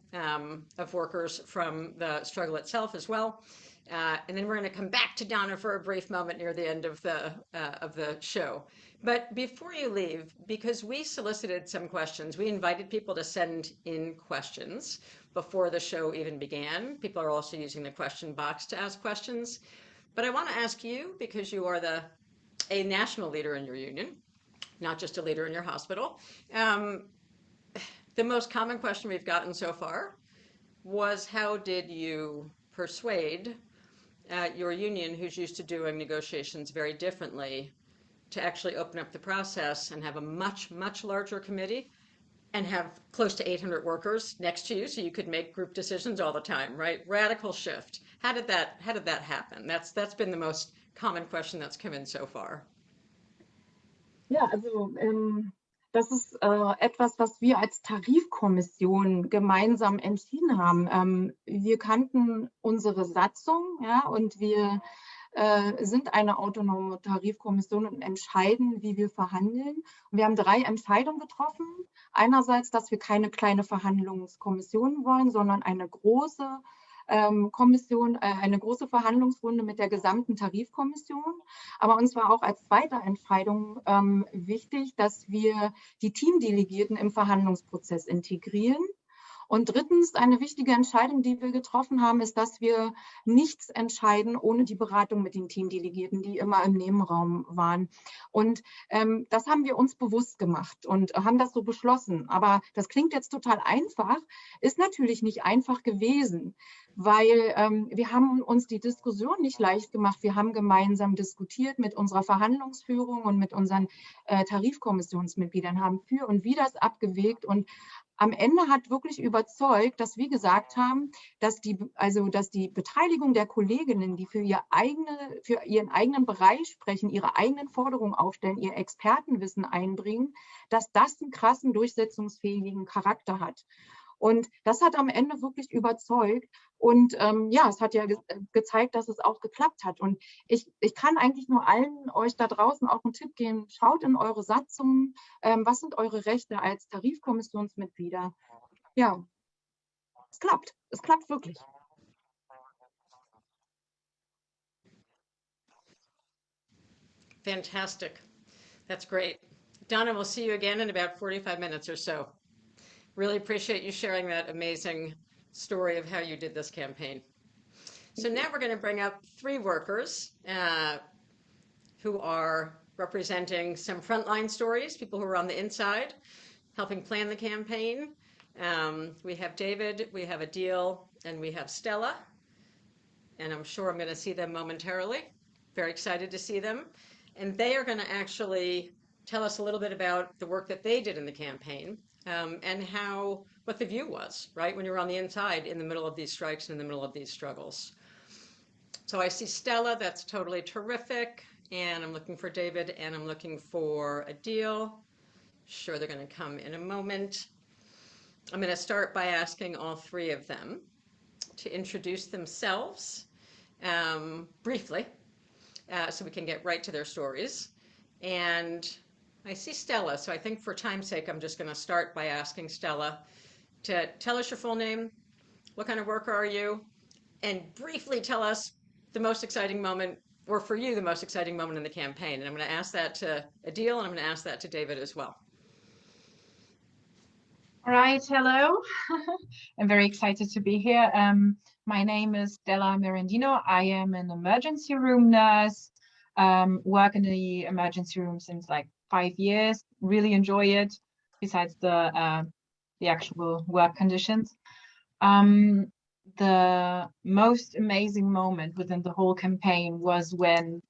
of workers from the struggle itself as well. And then we're going to come back to Donna for a brief moment near the end of the show. But before you leave, because we solicited some questions, we invited people to send in questions before the show even began. People are also using the question box to ask questions. But I want to ask you, because you are a national leader in your union, not just a leader in your hospital. The most common question we've gotten so far was, how did you persuade your union, who's used to doing negotiations very differently, to actually open up the process and have a much, much larger committee and have close to 800 workers next to you so you could make group decisions all the time, right? Radical shift. How did that happen? That's been the most common question that's come in so far. Ja, also das ist etwas, was wir als Tarifkommission gemeinsam entschieden haben. Wir kannten unsere Satzung, ja, und wir sind eine autonome Tarifkommission und entscheiden, wie wir verhandeln. Und wir haben 3 Entscheidungen getroffen. Einerseits, dass wir keine kleine Verhandlungskommission wollen, sondern eine große Kommission, eine große Verhandlungsrunde mit der gesamten Tarifkommission. Aber uns war auch als zweite Entscheidung wichtig, dass wir die Teamdelegierten im Verhandlungsprozess integrieren. Und drittens, eine wichtige Entscheidung, die wir getroffen haben, ist, dass wir nichts entscheiden ohne die Beratung mit den Teamdelegierten, die immer im Nebenraum waren. Und das haben wir uns bewusst gemacht und haben das so beschlossen. Aber das klingt jetzt total einfach, ist natürlich nicht einfach gewesen, weil wir haben uns die Diskussion nicht leicht gemacht. Wir haben gemeinsam diskutiert mit unserer Verhandlungsführung und mit unseren Tarifkommissionsmitgliedern, haben für und wider das abgewegt, und am Ende hat wirklich überzeugt, dass wir gesagt haben, dass die Beteiligung der Kolleginnen, die für ihren eigenen Bereich sprechen, ihre eigenen Forderungen aufstellen, ihr Expertenwissen einbringen, dass das einen krassen durchsetzungsfähigen Charakter hat. Und das hat am Ende wirklich überzeugt. Und ja, es hat ja gezeigt, dass es auch geklappt hat. Und ich kann eigentlich nur allen euch da draußen auch einen Tipp geben: Schaut in eure Satzungen, was sind eure Rechte als Tarifkommissionsmitglieder. Ja, es klappt wirklich. Fantastic. That's great. Donna, we'll see you again in about 45 minutes or so. Really appreciate you sharing that amazing story of how you did this campaign. So now we're going to bring up 3 workers who are representing some frontline stories, people who are on the inside, helping plan the campaign. We have David, we have Adil, and we have Stella. And I'm sure I'm going to see them momentarily. Very excited to see them. And they are going to actually tell us a little bit about the work that they did in the campaign. And what the view was, right, when you're on the inside in the middle of these strikes, in the middle of these struggles. So I see Stella, that's totally terrific. And I'm looking for David, and I'm looking for Adil. Sure, they're going to come in a moment. I'm going to start by asking all 3 of them to introduce themselves briefly, so we can get right to their stories. And I see Stella, so I think for time's sake, I'm just going to start by asking Stella to tell us your full name, what kind of worker are you, and briefly tell us the most exciting moment, or for you, the most exciting moment in the campaign. And I'm going to ask that to Adil, and I'm going to ask that to David as well. All right, hello. I'm very excited to be here. My name is Stella Mirandino. I am an emergency room nurse, work in the emergency room since like 5 years, really enjoy it, besides the actual work conditions. The most amazing moment within the whole campaign was when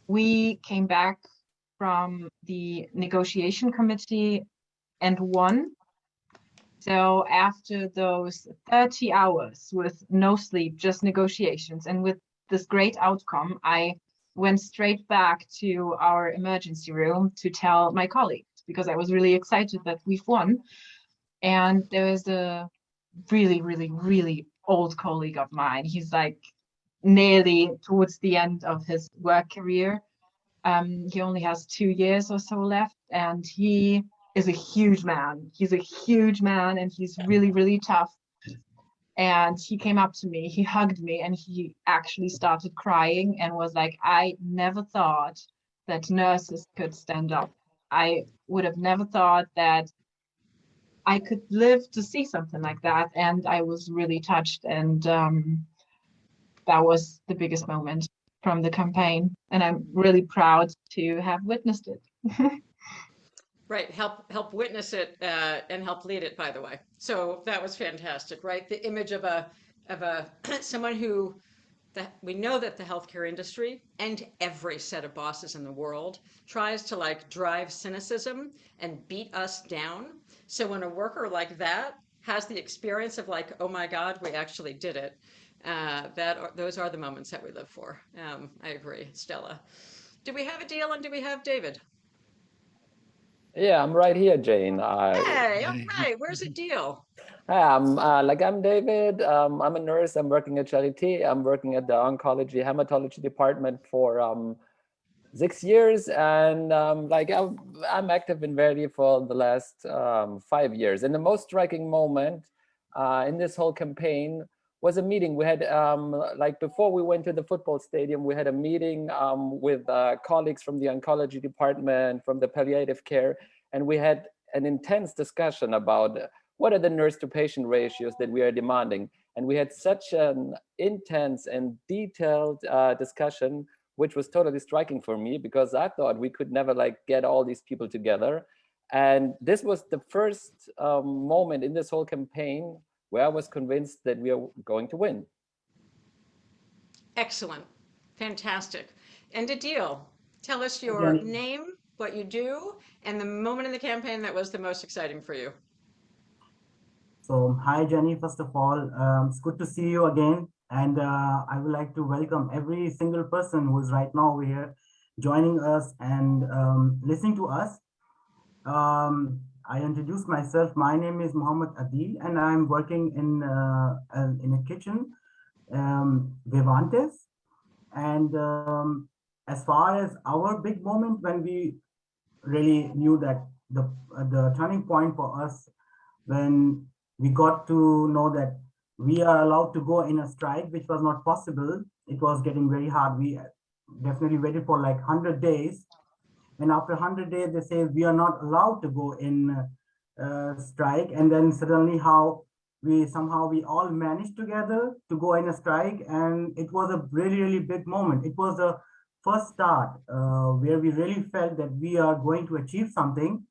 we came back from the negotiation committee and won. So after those 30 hours with no sleep, just negotiations, and with this great outcome, I went straight back to our emergency room to tell my colleagues, because I was really excited that we've won. And there was a really, really, really old colleague of mine. He's like nearly towards the end of his work career. He only has 2 years or so left, and he is a huge man. He's a huge man, and he's really, really tough. And he came up to me, he hugged me, and he actually started crying and was like, I never thought that nurses could stand up. I would have never thought that I could live to see something like that. And I was really touched. And that was the biggest moment from the campaign. And I'm really proud to have witnessed it. Right, help witness it and help lead it, by the way. So that was fantastic, right? The image of a someone who we know that the healthcare industry and every set of bosses in the world tries to like drive cynicism and beat us down. So when a worker like that has the experience of like, oh my God, we actually did it. Those are the moments that we live for. I agree, Stella. Do we have Adil and do we have David? Yeah, I'm right here, Jane. Hey, all right. Where's Adil? Hi, I'm David. I'm a nurse. I'm working at Charité. I'm working at the oncology hematology department for 6 years, and I'm active in Verdi for the last 5 years. And the most striking moment in this whole campaign was a meeting we had. Before we went to the football stadium, we had a meeting with colleagues from the oncology department, from the palliative care, and we had an intense discussion about what are the nurse to patient ratios that we are demanding. And we had such an intense and detailed discussion, which was totally striking for me, because I thought we could never get all these people together. And this was the first moment in this whole campaign where I was convinced that we are going to win. Excellent. Fantastic. And Adil, tell us your name, what you do, and the moment in the campaign that was the most exciting for you. So, hi, Jenny. First of all, it's good to see you again. And I would like to welcome every single person who is right now here joining us and listening to us. I introduce myself. My name is Muhammad Adil, and I'm working in a kitchen, Vivantes. And as far as our big moment when we really knew that the turning point for us, when we got to know that we are allowed to go in a strike, which was not possible. It was getting very hard. We definitely waited for 100 days. And after 100 days, they say we are not allowed to go in strike. And then suddenly we all managed together to go in a strike. And it was a really, really big moment. It was the first start where we really felt that we are going to achieve something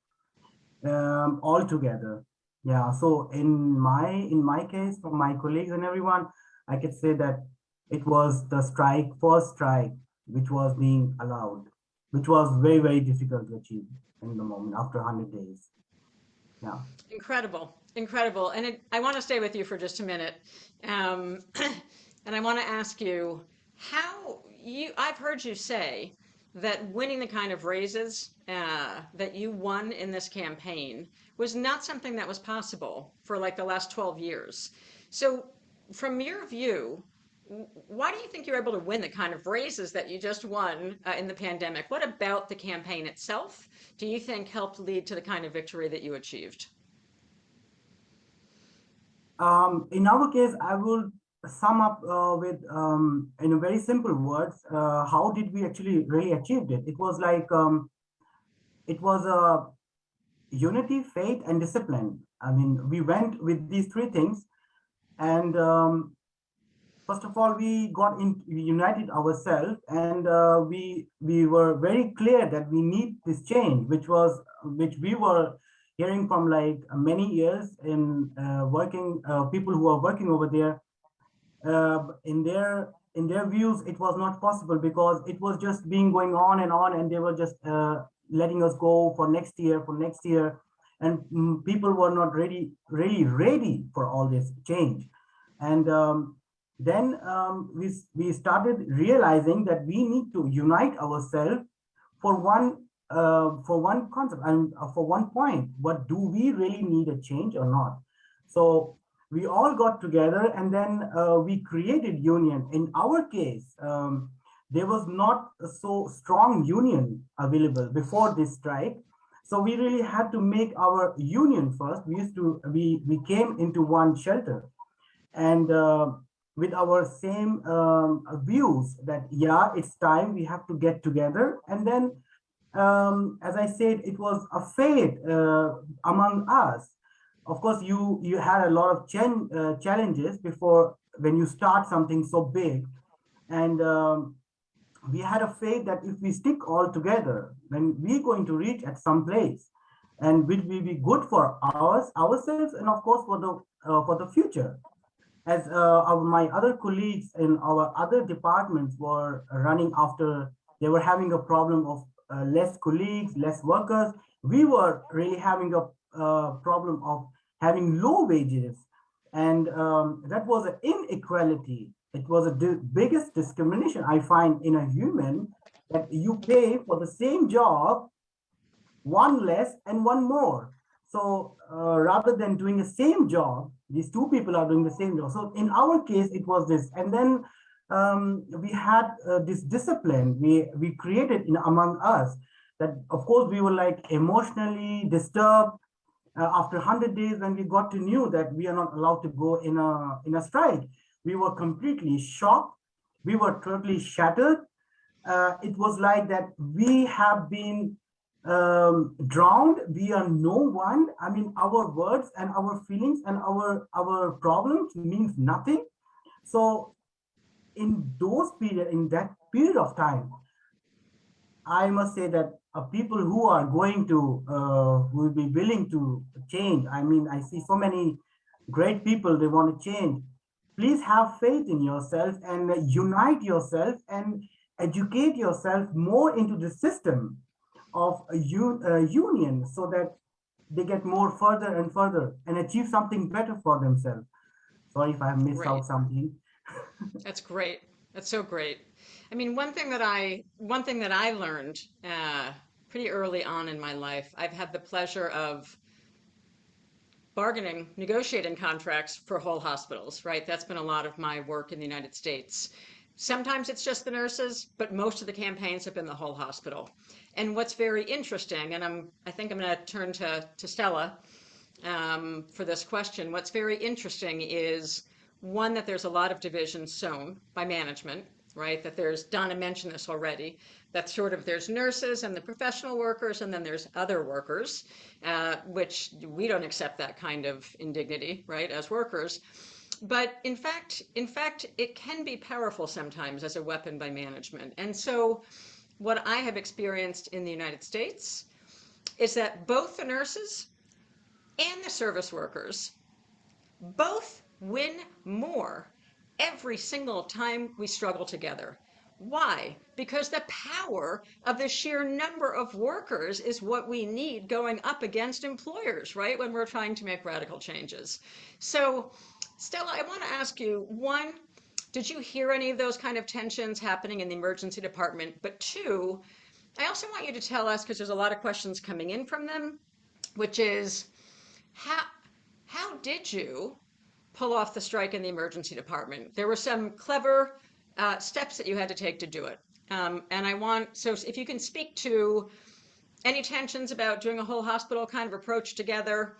all together. Yeah, so in my case, for my colleagues and everyone, I could say that it was the first strike, which was being allowed, which was very, very difficult to achieve in the moment after 100 days. Yeah. Incredible, incredible. And I want to stay with you for just a minute. And I want to ask you I've heard you say that winning the kind of raises that you won in this campaign was not something that was possible for the last 12 years. So from your view, why do you think you're able to win the kind of raises that you just won in the pandemic? What about the campaign itself do you think helped lead to the kind of victory that you achieved? In our case, I will sum up with in very simple words, how did we actually really achieved it? It was it was a unity, faith, and discipline. I mean, we went with these three things, and first of all, we united ourselves, and we were very clear that we need this change, which we were hearing from many years in working people who are working over there. In their views, it was not possible because it was just going on, and they were just letting us go for next year, and people were not really ready for all this change. And then we started realizing that we need to unite ourselves for one concept and for one point. What do we really need a change or not? So we all got together, and then we created union. In our case, there was not a so strong union available before this strike. So we really had to make our union first. We came into one shelter, and with our same views that, yeah, it's time we have to get together. And then, as I said, it was a fate among us. Of course, you had a lot of challenges before when you start something so big. And we had a faith that if we stick all together, then we're going to reach at some place, and which will be good for ourselves, and of course for the future. As my other colleagues in our other departments were running after, they were having a problem of less colleagues, less workers. We were really having a problem of having low wages, and that was an inequality. It was the biggest discrimination I find in a human, that you pay for the same job, one less and one more. So rather than doing the same job, these two people are doing the same job. So in our case, it was this. And then we had this discipline we created among us, that of course we were like emotionally disturbed after 100 days when we got to know that we are not allowed to go in a strike. We were completely shocked. We were totally shattered. It was like that we have been drowned. We are no one. I mean, our words and our feelings and our problems means nothing. So in that period of time, I must say that people who are going to, who will be willing to change. I mean, I see so many great people, they want to change. Please have faith in yourself and unite yourself and educate yourself more into the system of a union, so that they get more further and further and achieve something better for themselves. Sorry if I have missed out something. That's great. That's so great. I mean, one thing that I learned pretty early on in my life, I've had the pleasure of negotiating contracts for whole hospitals, right? That's been a lot of my work in the United States. Sometimes it's just the nurses, but most of the campaigns have been the whole hospital. And what's very interesting, and I think I'm going to turn to Stella for this question. What's very interesting is, one, that there's a lot of divisions sown by management, right? That Donna mentioned this already, that sort of there's nurses and the professional workers, and then there's other workers, which we don't accept that kind of indignity, right, as workers. But in fact, it can be powerful sometimes as a weapon by management. And so what I have experienced in the United States is that both the nurses and the service workers both win more every single time we struggle together. Why? Because the power of the sheer number of workers is what we need going up against employers, right? When we're trying to make radical changes. So, Stella, I want to ask you, one, did you hear any of those kind of tensions happening in the emergency department? But two, I also want you to tell us, because there's a lot of questions coming in from them, which is, how did you pull off the strike in the emergency department? There were some clever steps that you had to take to do it. So if you can speak to any tensions about doing a whole hospital kind of approach together,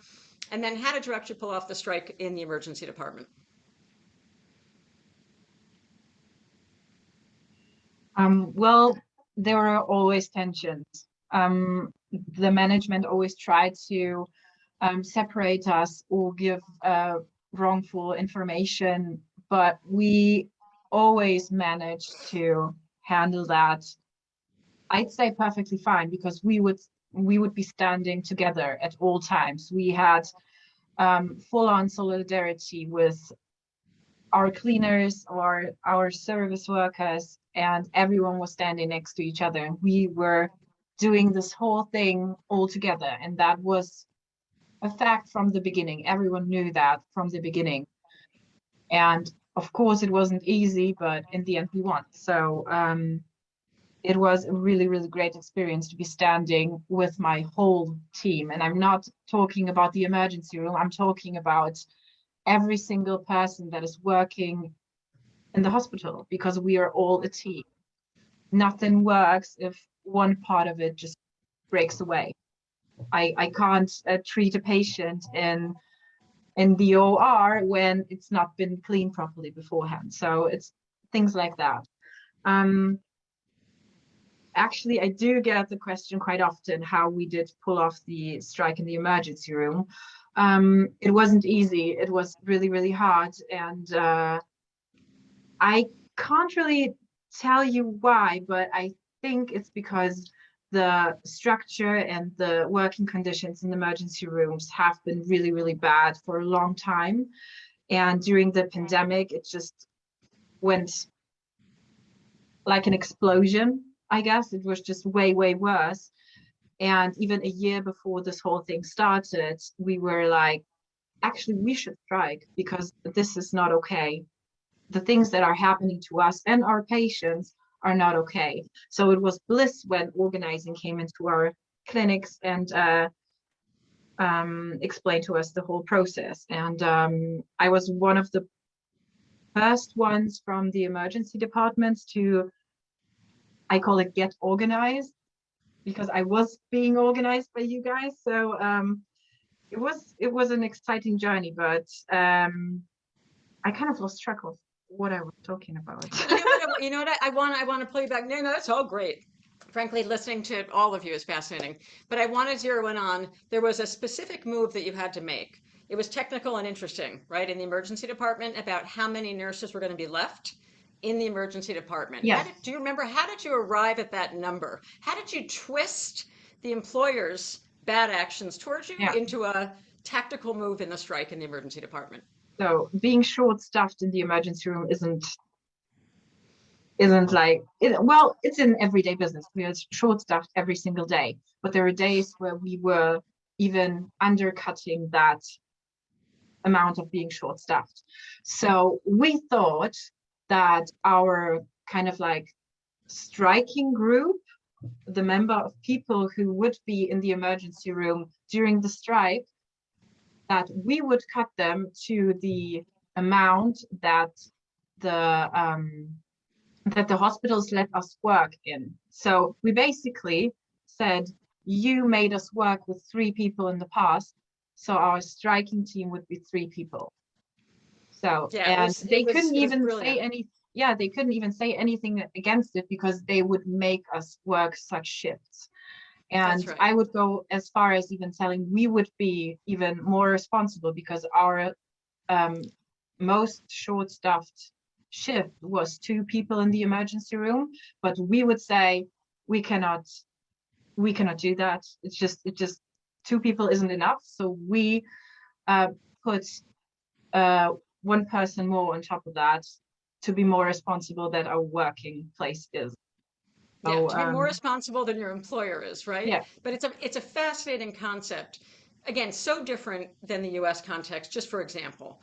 and then how did you actually pull off the strike in the emergency department? Well, there are always tensions. The management always tried to separate us or give wrongful information, but we always managed to handle that, I'd say, perfectly fine, because we would be standing together at all times. We had full-on solidarity with our cleaners or our service workers, and everyone was standing next to each other. We were doing this whole thing all together, and that was a fact from the beginning. Everyone knew that from the beginning. And of course, it wasn't easy, but in the end, we won. So it was a really, really great experience to be standing with my whole team. And I'm not talking about the emergency room. I'm talking about every single person that is working in the hospital, because we are all a team. Nothing works if one part of it just breaks away. I can't treat a patient in the OR when it's not been cleaned properly beforehand. So it's things like that. Actually, I do get the question quite often how we did pull off the strike in the emergency room. It wasn't easy. It was really, really hard. And I can't really tell you why, but I think it's because the structure and the working conditions in the emergency rooms have been really, really bad for a long time. And during the pandemic, it just went like an explosion, I guess. It was just way, way worse. And even a year before this whole thing started, we were like, actually, we should strike because this is not okay. The things that are happening to us and our patients are not okay. So it was bliss when organizing came into our clinics and explained to us the whole process. And I was one of the first ones from the emergency departments to, I call it, get organized, because I was being organized by you guys. So it was an exciting journey, but I kind of lost track of what I was talking about. You know what? I want to play back. No, that's all great. Frankly, listening to all of you is fascinating. But I want to zero in on, there was a specific move that you had to make. It was technical and interesting, right? In the emergency department, about how many nurses were going to be left in the emergency department. Yes. Do you remember, how did you arrive at that number? How did you twist the employer's bad actions towards you into a tactical move in the strike in the emergency department? So being short-staffed in the emergency room isn't like well, it's an everyday business. We are short-staffed every single day, but there are days where we were even undercutting that amount of being short-staffed. So we thought that our kind of like striking group, the member of people who would be in the emergency room during the strike, that we would cut them to the amount that the hospitals let us work in. So we basically said, you made us work with 3 people in the past, so our striking team would be 3 people. So they couldn't even say any. Yeah, they couldn't even say anything against it because they would make us work such shifts. And I would go as far as even telling we would be even more responsible because our most short-staffed shift was 2 people in the emergency room, but we would say we cannot do that. It's just 2 people isn't enough. So we put 1 person more on top of that to be more responsible that our working place is. Yeah, to be more responsible than your employer is, right? Yeah. But it's a fascinating concept. Again, so different than the US context, just for example,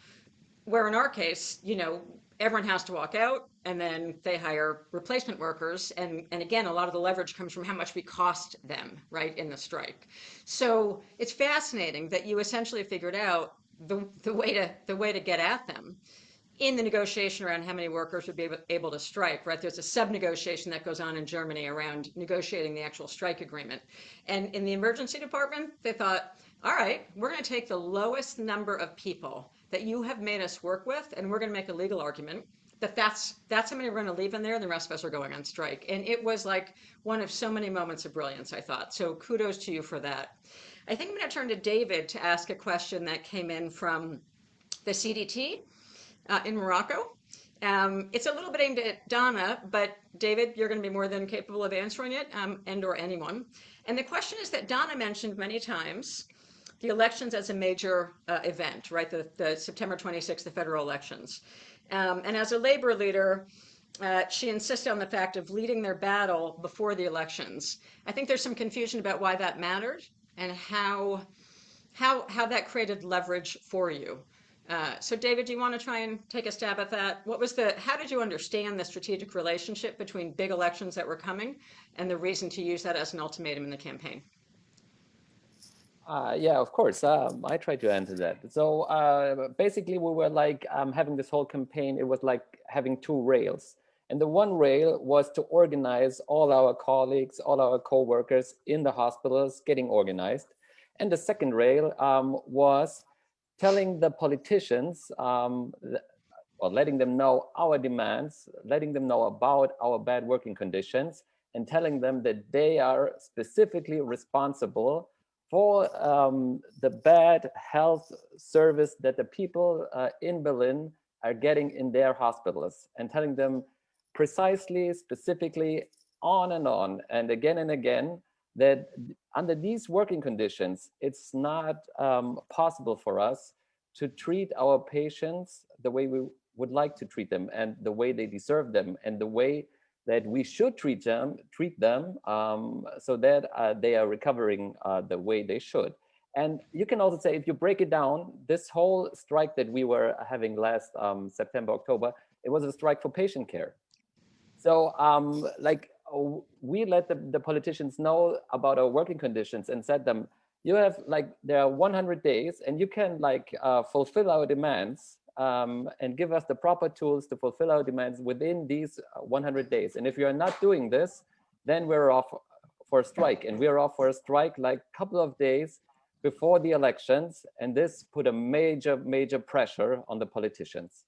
where in our case, you know, everyone has to walk out and then they hire replacement workers. And again, a lot of the leverage comes from how much we cost them, right, in the strike. So it's fascinating that you essentially figured out the way to get at them in the negotiation around how many workers would be able to strike, right? There's a sub-negotiation that goes on in Germany around negotiating the actual strike agreement. And in the emergency department, they thought, all right, we're going to take the lowest number of people that you have made us work with, and we're going to make a legal argument that's how many we're going to leave in there, and the rest of us are going on strike. And it was like one of so many moments of brilliance, I thought. So kudos to you for that. I think I'm going to turn to David to ask a question that came in from the CDT in Morocco. It's a little bit aimed at Donna, but David, you're going to be more than capable of answering it, and or anyone. And the question is that Donna mentioned many times the elections as a major event, right? The September 26th, the federal elections. And as a labor leader, she insisted on the fact of leading their battle before the elections. I think there's some confusion about why that mattered and how that created leverage for you. So David, do you want to try and take a stab at that? How did you understand the strategic relationship between big elections that were coming and the reason to use that as an ultimatum in the campaign? Yeah, of course. I try to answer that. So basically, we were like having this whole campaign. It was like having two rails. And the one rail was to organize all our colleagues, all our co-workers in the hospitals getting organized. And the second rail was telling the politicians, or letting them know our demands, letting them know about our bad working conditions, and telling them that they are specifically responsible for the bad health service that the people in Berlin are getting in their hospitals, and telling them precisely, specifically, on and again, that under these working conditions, it's not possible for us to treat our patients the way we would like to treat them and the way they deserve them and the way that we should treat them so that they are recovering the way they should. And you can also say, if you break it down, this whole strike that we were having last September, October, it was a strike for patient care. So like we let the politicians know about our working conditions and said them, you have like, there are 100 days and you can like fulfill our demands and give us the proper tools to fulfill our demands within these 100 days. And if you are not doing this, then we're off for a strike. And we're off for a strike like a couple of days before the elections. And this put a major pressure on the politicians.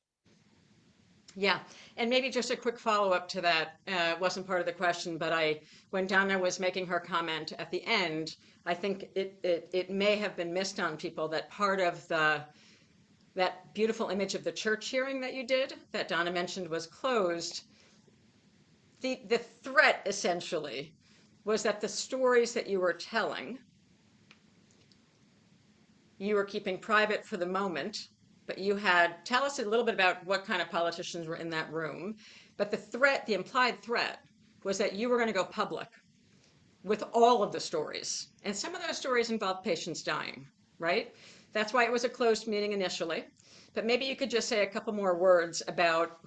Yeah, and maybe just a quick follow-up to that. Wasn't part of the question, but when Dana was making her comment at the end, I think it may have been missed on people that part of that beautiful image of the church hearing that you did, that Donna mentioned, was closed. The threat essentially was that the stories that you were telling, you were keeping private for the moment, but you had, tell us a little bit about what kind of politicians were in that room. But the threat, the implied threat, was that you were going to go public with all of the stories. And some of those stories involved patients dying, right? That's why it was a closed meeting initially. But maybe you could just say a couple more words about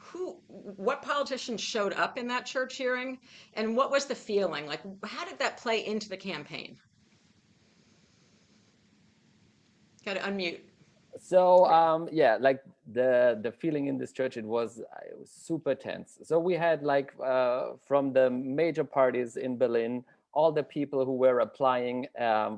what politicians showed up in that church hearing and what was the feeling? Like, how did that play into the campaign? Got to unmute. So yeah, like the feeling in this church, it was super tense. So we had like from the major parties in Berlin, all the people who were applying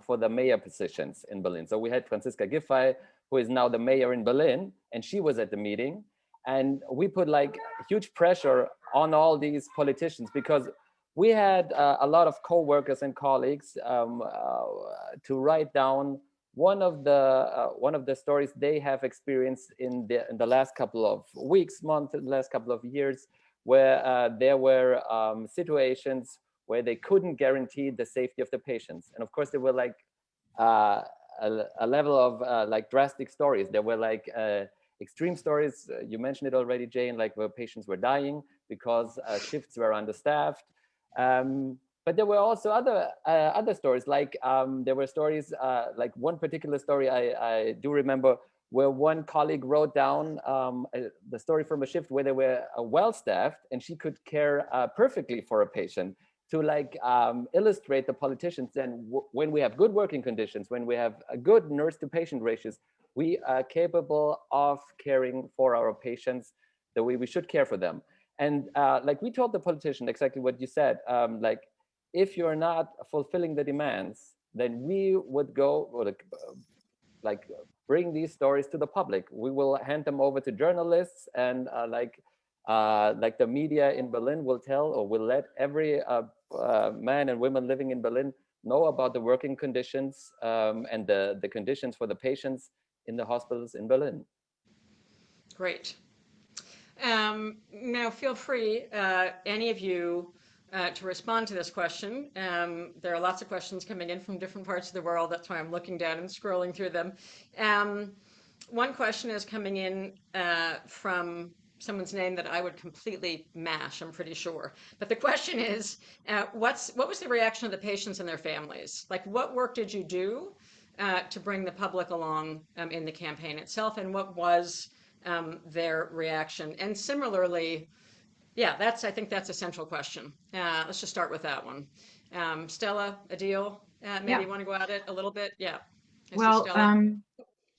for the mayor positions in Berlin. So we had Franziska Giffey, who is now the mayor in Berlin, and she was at the meeting. And we put like huge pressure on all these politicians because we had a lot of co-workers and colleagues to write down one of the stories they have experienced in the last couple of weeks, months, the last couple of years, where there were situations where they couldn't guarantee the safety of the patients. And of course, there were like a level of like drastic stories. There were like extreme stories. You mentioned it already, Jane, like where patients were dying because shifts were understaffed. But there were also other stories, like there were stories, like one particular story I do remember, where one colleague wrote down the story from a shift where they were well-staffed and she could care perfectly for a patient, to like illustrate the politicians. And when we have good working conditions, when we have a good nurse-to-patient ratios, we are capable of caring for our patients the way we should care for them. And like we told the politician exactly what you said, like, if you're not fulfilling the demands, then we would go like bring these stories to the public. We will hand them over to journalists, and like the media in Berlin will tell, or will let every man and women living in Berlin know about the working conditions and the conditions for the patients in the hospitals in Berlin. Great. Now feel free, any of you, to respond to this question. There are lots of questions coming in from different parts of the world. That's why I'm looking down and scrolling through them. One question is coming in from someone's name that I would completely mash, I'm pretty sure. But the question is, what was the reaction of the patients and their families? Like, what work did you do to bring the public along in the campaign itself, and what was their reaction? And similarly, yeah, I think that's a central question. Let's just start with that one. Stella, Adil, maybe you want to go at it a little bit? Yeah. I see Well, Stella.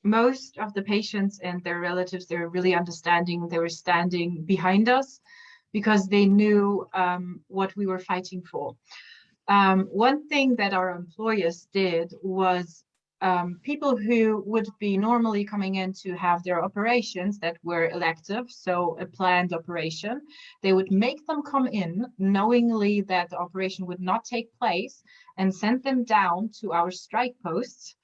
most of the patients and their relatives, they were really understanding. They were standing behind us because they knew what we were fighting for. One thing that our employers did was people who would be normally coming in to have their operations that were elective, so a planned operation, they would make them come in knowingly that the operation would not take place and send them down to our strike posts,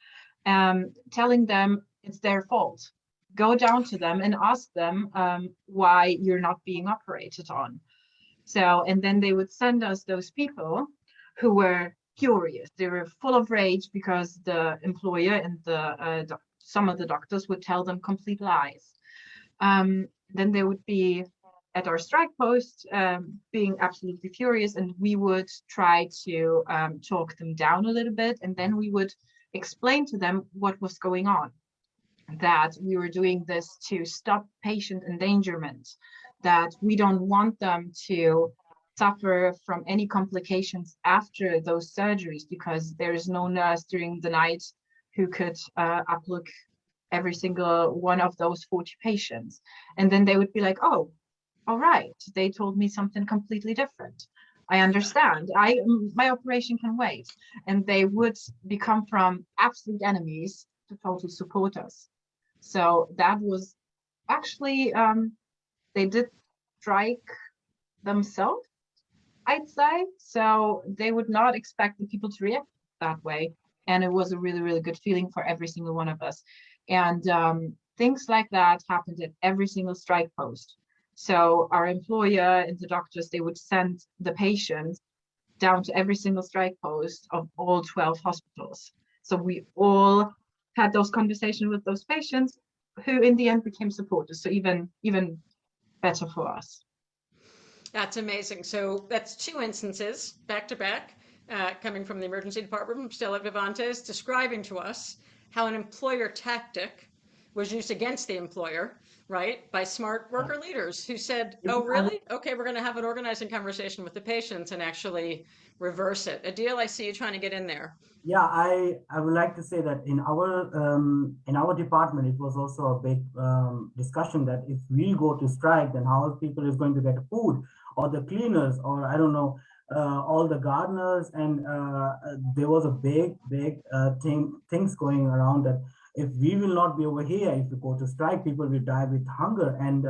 telling them it's their fault. Go down to them and ask them why you're not being operated on. So, and then they would send us those people who were furious. They were full of rage because the employer and some of the doctors would tell them complete lies. Then they would be at our strike post being absolutely furious, and we would try to talk them down a little bit, and then we would explain to them what was going on, that we were doing this to stop patient endangerment, that we don't want them to suffer from any complications after those surgeries, because there is no nurse during the night who could uplook every single one of those 40 patients. And then they would be like, oh, all right, they told me something completely different. I understand. My operation can wait. And they would become from absolute enemies to total supporters. So that was actually, they did strike themselves, I'd say. So they would not expect the people to react that way. And it was a really, really good feeling for every single one of us. And things like that happened at every single strike post. So our employer and the doctors, they would send the patients down to every single strike post of all 12 hospitals. So we all had those conversations with those patients who in the end became supporters. So even better for us. That's amazing. So that's two instances back to back, coming from the emergency department from Stella Vivantes, describing to us how an employer tactic was used against the employer, right, by smart worker leaders who said, oh, really? Okay, we're going to have an organizing conversation with the patients and actually reverse it. Adil, I see you trying to get in there. Yeah, I would like to say that in our department, it was also a big discussion that if we go to strike, then how people is going to get food, or the cleaners, or I don't know, all the gardeners, and there was a big things going around that if we will not be over here, if we go to strike, people will die with hunger, and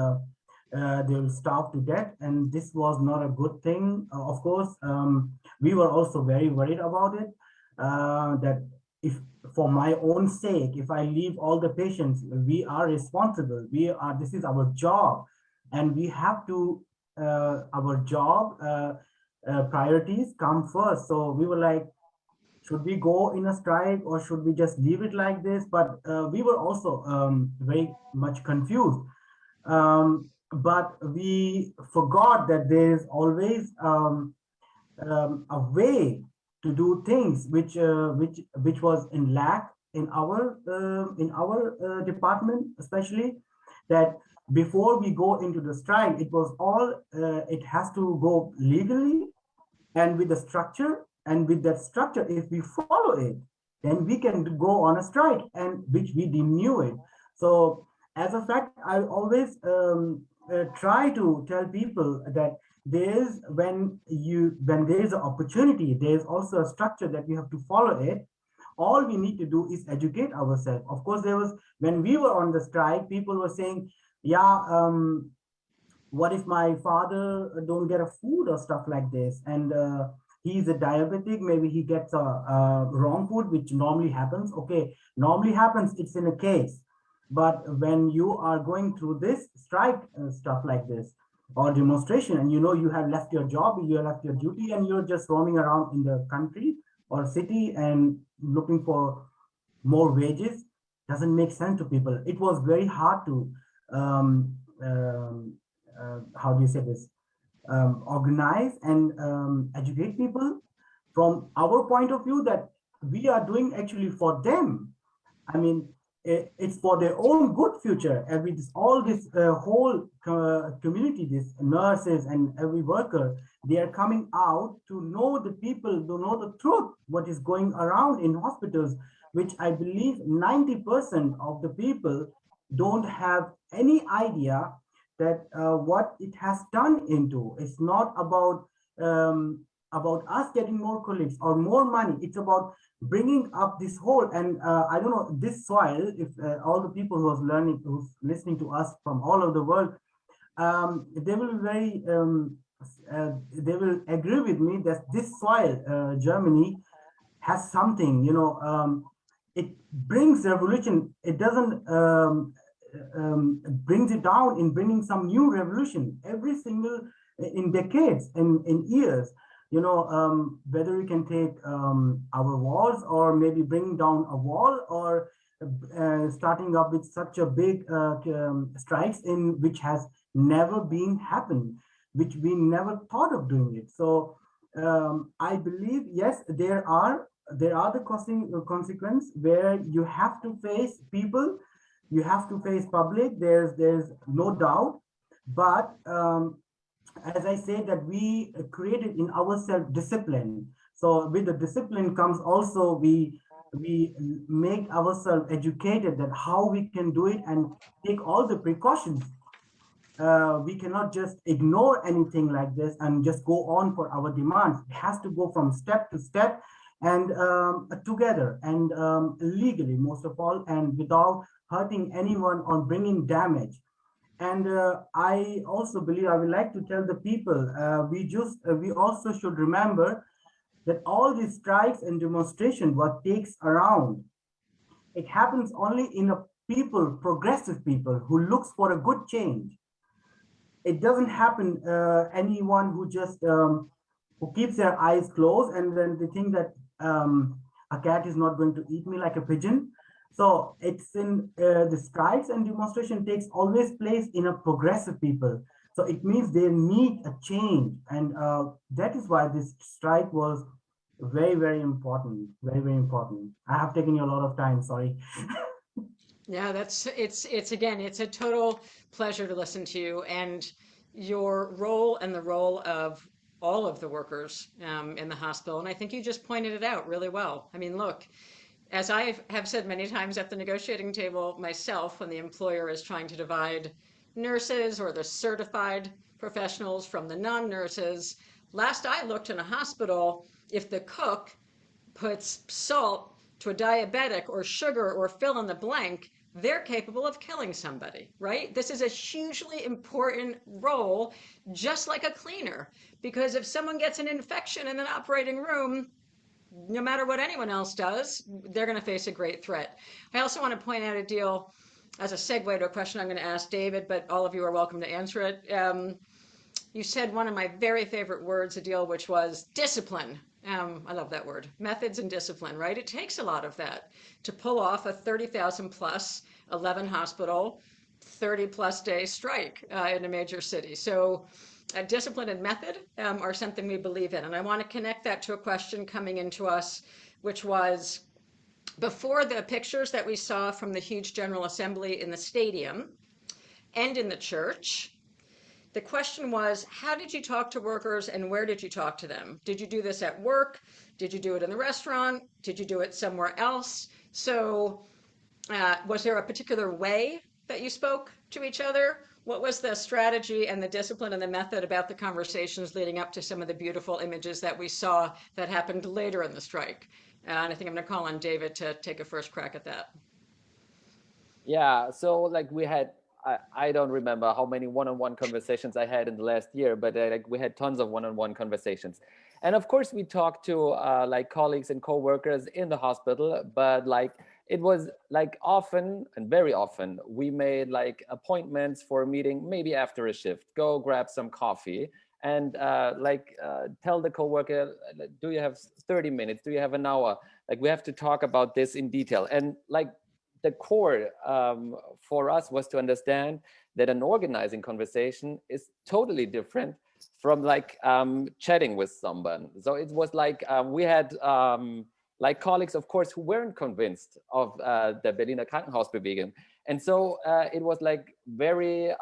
they will starve to death, and this was not a good thing. Of course, we were also very worried about it. That if for my own sake, if I leave all the patients, we are responsible. This is our job, and we have to, our job priorities come first. So we were like, should we go in a strike or should we just leave it like this? But we were also very much confused. But we forgot that there is always a way to do things which was in lack in our department, especially that before we go into the strike, it was all it has to go legally and with the structure, and with that structure, if we follow it, then we can go on a strike, and which we didn't knew it. So as a fact, I always try to tell people that there's when there's an opportunity, there's also a structure that we have to follow it. All we need to do is educate ourselves. Of course, there was, when we were on the strike, people were saying, yeah, what if my father don't get a food or stuff like this, and he's a diabetic, maybe he gets a wrong food, which normally happens. Okay, normally happens, it's in a case. But when you are going through this strike stuff like this, or demonstration, and you know you have left your job, you have left your duty, and you're just roaming around in the country or city and looking for more wages, doesn't make sense to people. It was very hard to how do you say this, organize and educate people from our point of view that we are doing actually for them. I mean, it's for their own good future. All this whole community, this nurses and every worker, they are coming out to know the people, to know the truth, what is going around in hospitals, which I believe 90% of the people don't have any idea that what it has turned into. It's not about us getting more colleagues or more money. It's about bringing up this whole, and I don't know, this soil, if all the people who's listening to us from all over the world, they will be very they will agree with me that this soil, Germany, has something, it brings revolution. It doesn't brings it down in bringing some new revolution every single, in decades, in years. Whether we can take our walls, or maybe bringing down a wall, or starting up with such a big strikes in which has never been happened, which we never thought of doing it. So I believe, yes, there are the consequence where you have to face people, you have to face public. There's no doubt, but as I say, that we created in ourselves discipline. So with the discipline comes also we make ourselves educated that how we can do it and take all the precautions. We cannot just ignore anything like this and just go on for our demands. It has to go from step to step, and together, and legally, most of all, and without hurting anyone or bringing damage. And I also believe, I would like to tell the people, we also should remember that all these strikes and demonstration, what takes around, it happens only in a people, progressive people who looks for a good change. It doesn't happen anyone who just who keeps their eyes closed and then they think that a cat is not going to eat me like a pigeon. So it's in the strikes and demonstration takes always place in a progressive people. So it means they need a change. And that is why this strike was very, very important. Very, very important. I have taken you a lot of time, sorry. Yeah, it's again, it's a total pleasure to listen to you and your role and the role of all of the workers in the hospital. And I think you just pointed it out really well. I mean, look, as I have said many times at the negotiating table myself, when the employer is trying to divide nurses or the certified professionals from the non-nurses, last I looked in a hospital, if the cook puts salt to a diabetic or sugar or fill in the blank, they're capable of killing somebody, right? This is a hugely important role, just like a cleaner, because if someone gets an infection in an operating room, no matter what anyone else does, they're going to face a great threat. I also want to point out, Adil, as a segue to a question I'm going to ask David, but all of you are welcome to answer it. You said one of my very favorite words, Adil, which was discipline. I love that word. Methods and discipline, right? It takes a lot of that to pull off a 30,000 plus 11 hospital, 30 plus day strike in a major city. So discipline and method are something we believe in. And I want to connect that to a question coming into us, which was before the pictures that we saw from the huge General Assembly in the stadium and in the church. The question was, how did you talk to workers and where did you talk to them? Did you do this at work? Did you do it in the restaurant? Did you do it somewhere else? So was there a particular way that you spoke to each other? What was the strategy and the discipline and the method about the conversations leading up to some of the beautiful images that we saw that happened later in the strike? And I think I'm going to call on David to take a first crack at that. Yeah, so like we had, I don't remember how many one-on-one conversations I had in the last year, but like we had tons of one-on-one conversations. And of course we talked to like colleagues and co-workers in the hospital, but like it was like often and very often we made like appointments for a meeting, maybe after a shift, go grab some coffee and tell the coworker, do you have 30 minutes? Do you have an hour? Like we have to talk about this in detail. And like the core for us was to understand that an organizing conversation is totally different from like chatting with someone. So it was like we had like colleagues, of course, who weren't convinced of the Berliner Krankenhausbewegung. And so it was like very,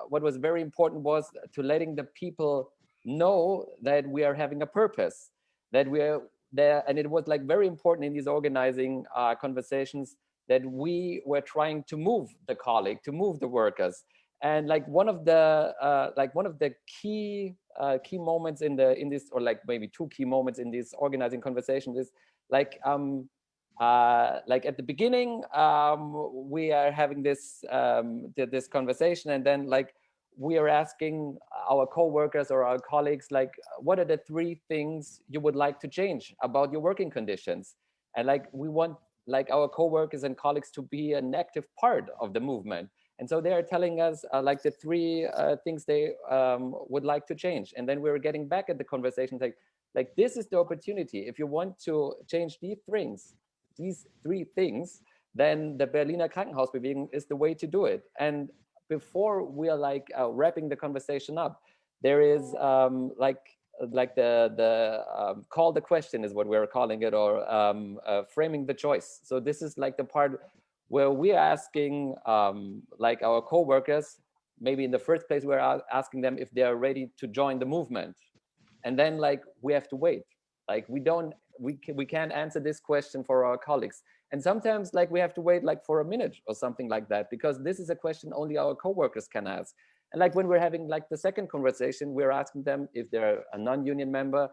what was very important was to letting the people know that we are having a purpose, that we are there. And it was like very important in these organizing conversations that we were trying to move the colleague, to move the workers. And like one of the key moments in this, or like maybe two key moments in these organizing conversations is like at the beginning, we are having this this conversation, and then like we are asking our co-workers or our colleagues, like, what are the 3 things you would like to change about your working conditions? And like we want like our co-workers and colleagues to be an active part of the movement. And so they are telling us like the 3 things they would like to change. And then we're getting back at the conversation like this is the opportunity. If you want to change these 3 things, then the Berliner Krankenhausbewegung is the way to do it. And before we are like wrapping the conversation up, there is like the call the question is what we're calling it, or framing the choice. So this is like the part where we are asking like our co-workers, maybe in the first place, we're asking them if they're ready to join the movement. And then like we have to wait. Like we can't answer this question for our colleagues. And sometimes like we have to wait like for a minute or something like that, because this is a question only our co-workers can ask. And like when we're having like the second conversation, we're asking them if they're a non-union member,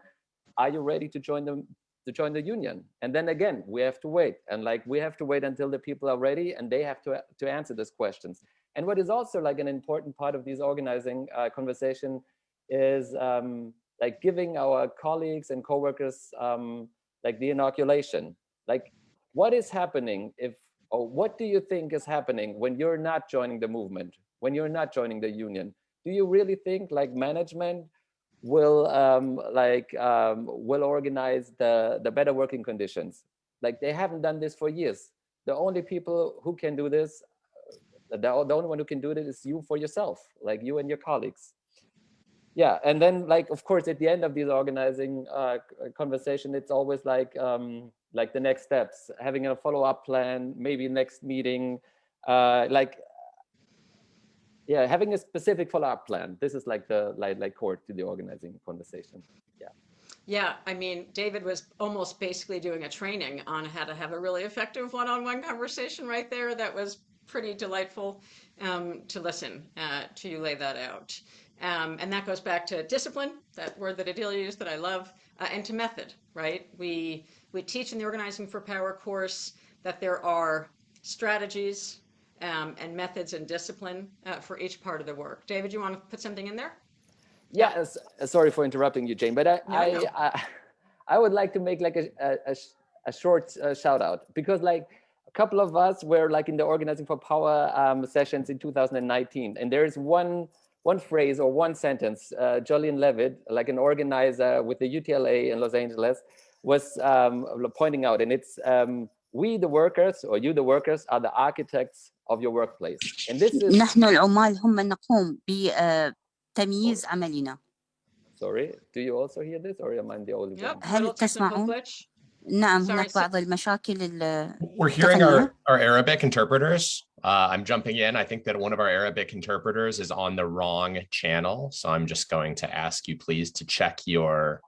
are you ready to join the union? And then again, we have to wait. And like we have to wait until the people are ready and they have to answer these questions. And what is also like an important part of these organizing conversation is like giving our colleagues and co-workers like the inoculation. Like what is happening or what do you think is happening when you're not joining the movement, when you're not joining the union? Do you really think like management will will organize the better working conditions? Like they haven't done this for years. The only people who can do this, the only one who can do this is you for yourself, like you and your colleagues. Yeah, and then like of course at the end of these organizing conversation, it's always like the next steps, having a follow-up plan, maybe next meeting, yeah, having a specific follow-up plan. This is like the core to the organizing conversation. Yeah. Yeah, I mean, David was almost basically doing a training on how to have a really effective one-on-one conversation right there. That was pretty delightful to listen to you lay that out. And that goes back to discipline, that word that Adil used that I love, and to method, right? We teach in the Organizing for Power course that there are strategies and methods and discipline for each part of the work. David, you want to put something in there? Yeah, sorry for interrupting you, Jane, but I would like to make like a short shout out, because like a couple of us were like in the Organizing for Power sessions in 2019, and there is one phrase or one sentence, Jolene Levitt, like an organizer with the UTLA in Los Angeles, was pointing out, and it's we the workers, or you the workers, are the architects of your workplace. And this is نحن العمال هم نقوم بتمييز عملنا. Sorry, do you also hear this, or am I the only one? هل تسمعون؟ نعم هناك بعض المشاكل. We're hearing our Arabic interpreters. I'm jumping in. I think that one of our Arabic interpreters is on the wrong channel. So I'm just going to ask you please to check yourself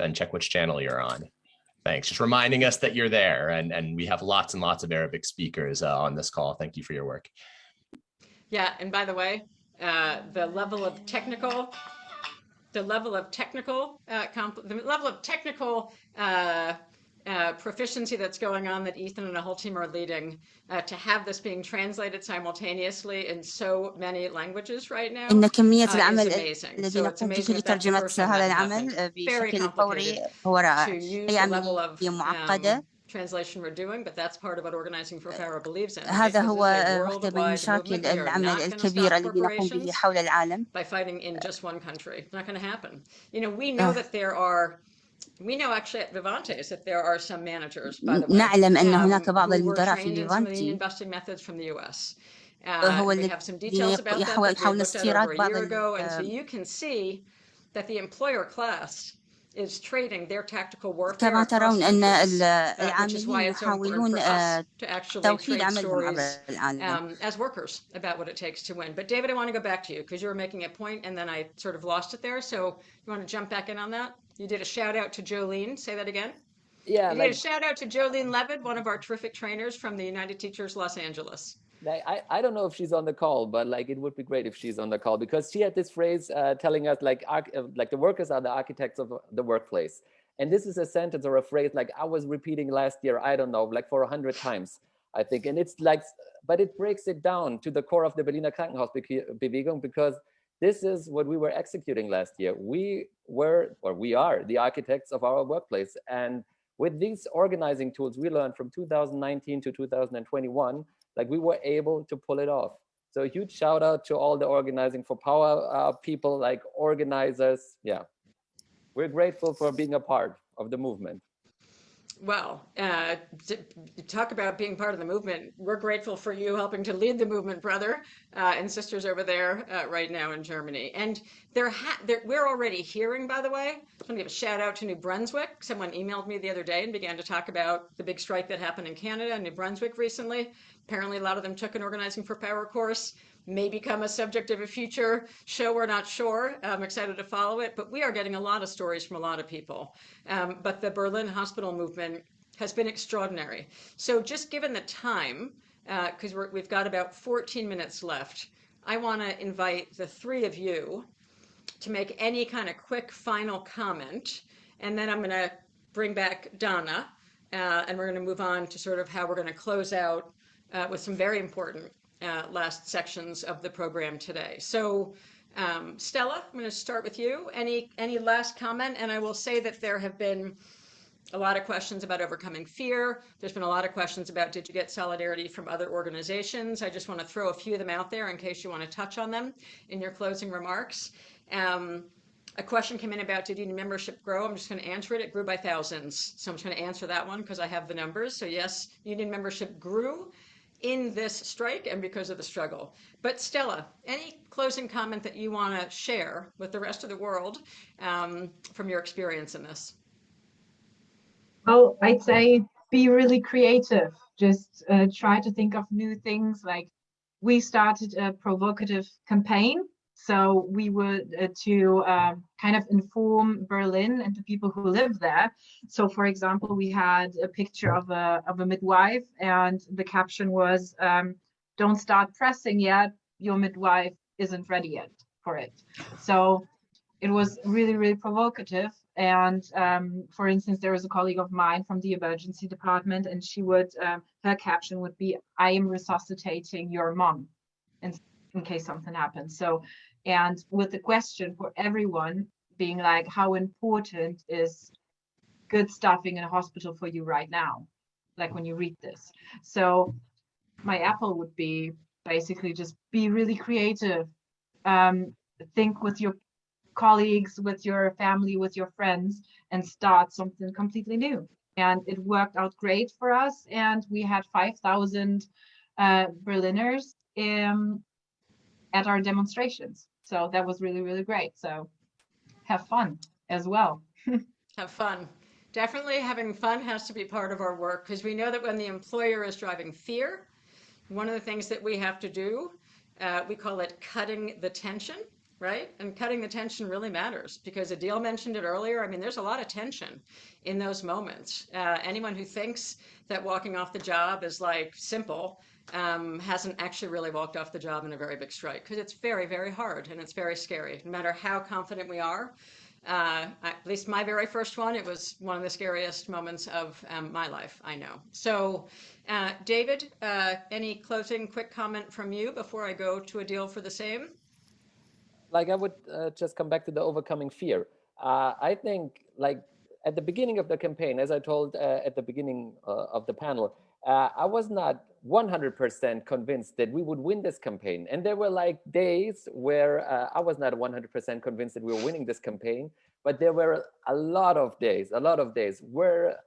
and check which channel you're on. Thanks. Just reminding us that you're there, and we have lots and lots of Arabic speakers on this call. Thank you for your work. Yeah, and by the way, the level of technical proficiency that's going on, that Ethan and the whole team are leading, to have this being translated simultaneously in so many languages right now, إن كمية is العمل amazing. الذي So it's نقوم به amazing that that's the لترجمة first time هذا that's العمل happening. Very بشكل فوري هو complicated رائع. to use هي the level of عملية معقدة. translation we're doing, but that's part of what Organizing for Power believes in. هذا Right? هو واحدة من المشاكل العمل الكبيرة التي نقوم به حول العالم. By fighting in just one country. It's not going to happen. You know, we know that there are. We know actually at Vivantes that there are some managers, by the way, نعلم أن هناك بعض who were المدراء trained في in some of the فيفانتي investing methods from the US. هو We have some details about that we يحاول looked at استيراد over a بعض year ago, and so you can see that the employer class is trading their tactical warfare كما across ترون أن countries, which is why العاملين it's so important يحاولون for us to actually توحيد trade عملهم عبر stories العالم. as workers about what it takes to win. But David, I want to go back to you because you were making a point and then I sort of lost it there. So you want to jump back in on that? You did a shout out to Jolene. Say that again. Yeah, You did a shout out to Jolene Levitt, one of our terrific trainers from the United Teachers Los Angeles. I don't know if she's on the call, but like it would be great if she's on the call, because she had this phrase telling us like the workers are the architects of the workplace. And this is a sentence or a phrase like I was repeating last year, I don't know, like for 100 times, I think. And it's like, but it breaks it down to the core of the Berliner Krankenhausbewegung, because this is what we were executing last year. We were, or we are, the architects of our workplace. And with these organizing tools we learned from 2019 to 2021, like we were able to pull it off. So a huge shout out to all the Organizing for Power people, like organizers. Yeah, we're grateful for being a part of the movement. Well, to talk about being part of the movement, we're grateful for you helping to lead the movement, brother and sisters over there right now in Germany. And we're already hearing, by the way, I want to give a shout out to New Brunswick. Someone emailed me the other day and began to talk about the big strike that happened in Canada and New Brunswick recently. Apparently, a lot of them took an Organizing for Power course. May become a subject of a future show, we're not sure. I'm excited to follow it, but we are getting a lot of stories from a lot of people. But the Berlin hospital movement has been extraordinary. So just given the time, because we've got about 14 minutes left, I want to invite the three of you to make any kind of quick final comment, and then I'm going to bring back Donna, and we're going to move on to sort of how we're going to close out with some very important last sections of the program today. So Stella, I'm going to start with you. Any last comment? And I will say that there have been a lot of questions about overcoming fear. There's been a lot of questions about, did you get solidarity from other organizations? I just want to throw a few of them out there in case you want to touch on them in your closing remarks. A question came in about, did union membership grow? I'm just going to answer it. It grew by thousands. So I'm just going to answer that one because I have the numbers. So yes, union membership grew in this strike and because of the struggle. But Stella, any closing comment that you want to share with the rest of the world from your experience in this? Well, I'd say be really creative. Just try to think of new things. Like we started a provocative campaign. So we were to kind of inform Berlin and the people who live there. So for example, we had a picture of a midwife and the caption was, don't start pressing yet, your midwife isn't ready yet for it. So it was really, really provocative. And for instance, there was a colleague of mine from the emergency department and she would, her caption would be, I am resuscitating your mom in case something happens. So, and with the question for everyone being like, how important is good staffing in a hospital for you right now? Like when you read this. So my apple would be basically just be really creative. Think with your colleagues, with your family, with your friends, and start something completely new. And it worked out great for us. And we had 5,000 Berliners at our demonstrations. So that was really, really great. So have fun as well. Have fun. Definitely having fun has to be part of our work because we know that when the employer is driving fear, one of the things that we have to do, we call it cutting the tension, right? And cutting the tension really matters because Adil mentioned it earlier. I mean, there's a lot of tension in those moments. Anyone who thinks that walking off the job is like simple hasn't actually really walked off the job in a very big strike because it's very, very hard and it's very scary. No matter how confident we are, at least my very first one, it was one of the scariest moments of my life, I know. So David, any closing quick comment from you before I go to Adil for the same? Like I would just come back to the overcoming fear. I think like at the beginning of the campaign, as I told at the beginning of the panel, I was not 100% convinced that we would win this campaign. And there were like days where I was not 100% convinced that we were winning this campaign, but there were a lot of days where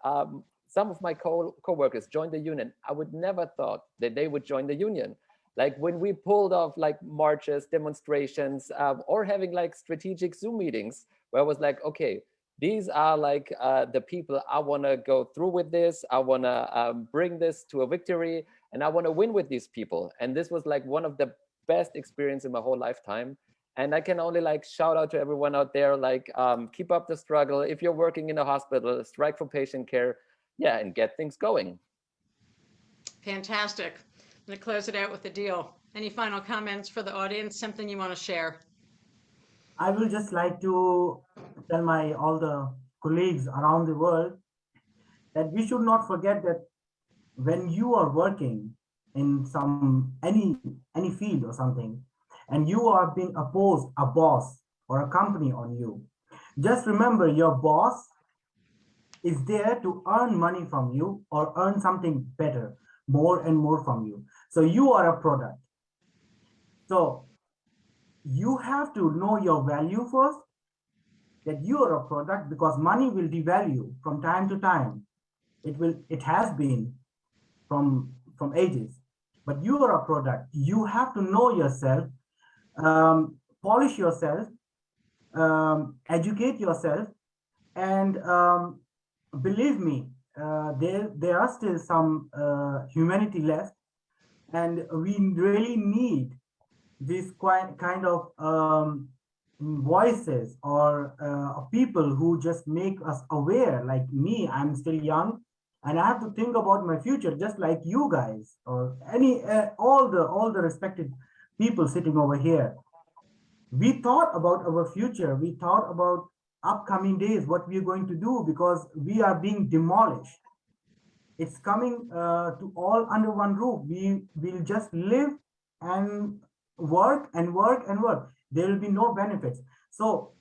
some of my co-workers joined the union. I would never thought that they would join the union. Like when we pulled off like marches, demonstrations, or having like strategic Zoom meetings where I was like, okay, these are like the people I want to go through with this. I want to bring this to a victory, and I want to win with these people. And this was like one of the best experience in my whole lifetime. And I can only like shout out to everyone out there, like keep up the struggle. If you're working in a hospital, strike for patient care, yeah, and get things going. Fantastic. I'm going to close it out with Adil. Any final comments for the audience? Something you want to share? I will just like to tell all the colleagues around the world that we should not forget that when you are working in any field or something, and you are being opposed a boss or a company on you, just remember your boss is there to earn money from you or earn something better, more and more from you. So you are a product. So you have to know your value first, that you are a product, because money will devalue from time to time. It has been from ages, but you are a product. You have to know yourself, polish yourself, educate yourself, and believe me, there are still some humanity left, and we really need this kind of voices or people who just make us aware. Like me, I'm still young, and I have to think about my future, just like you guys or any all the respected people sitting over here. We thought about our future. We thought about upcoming days, what we're going to do, because we are being demolished. It's coming to all under one roof. We will just live and work and work and work. There will be no benefits. So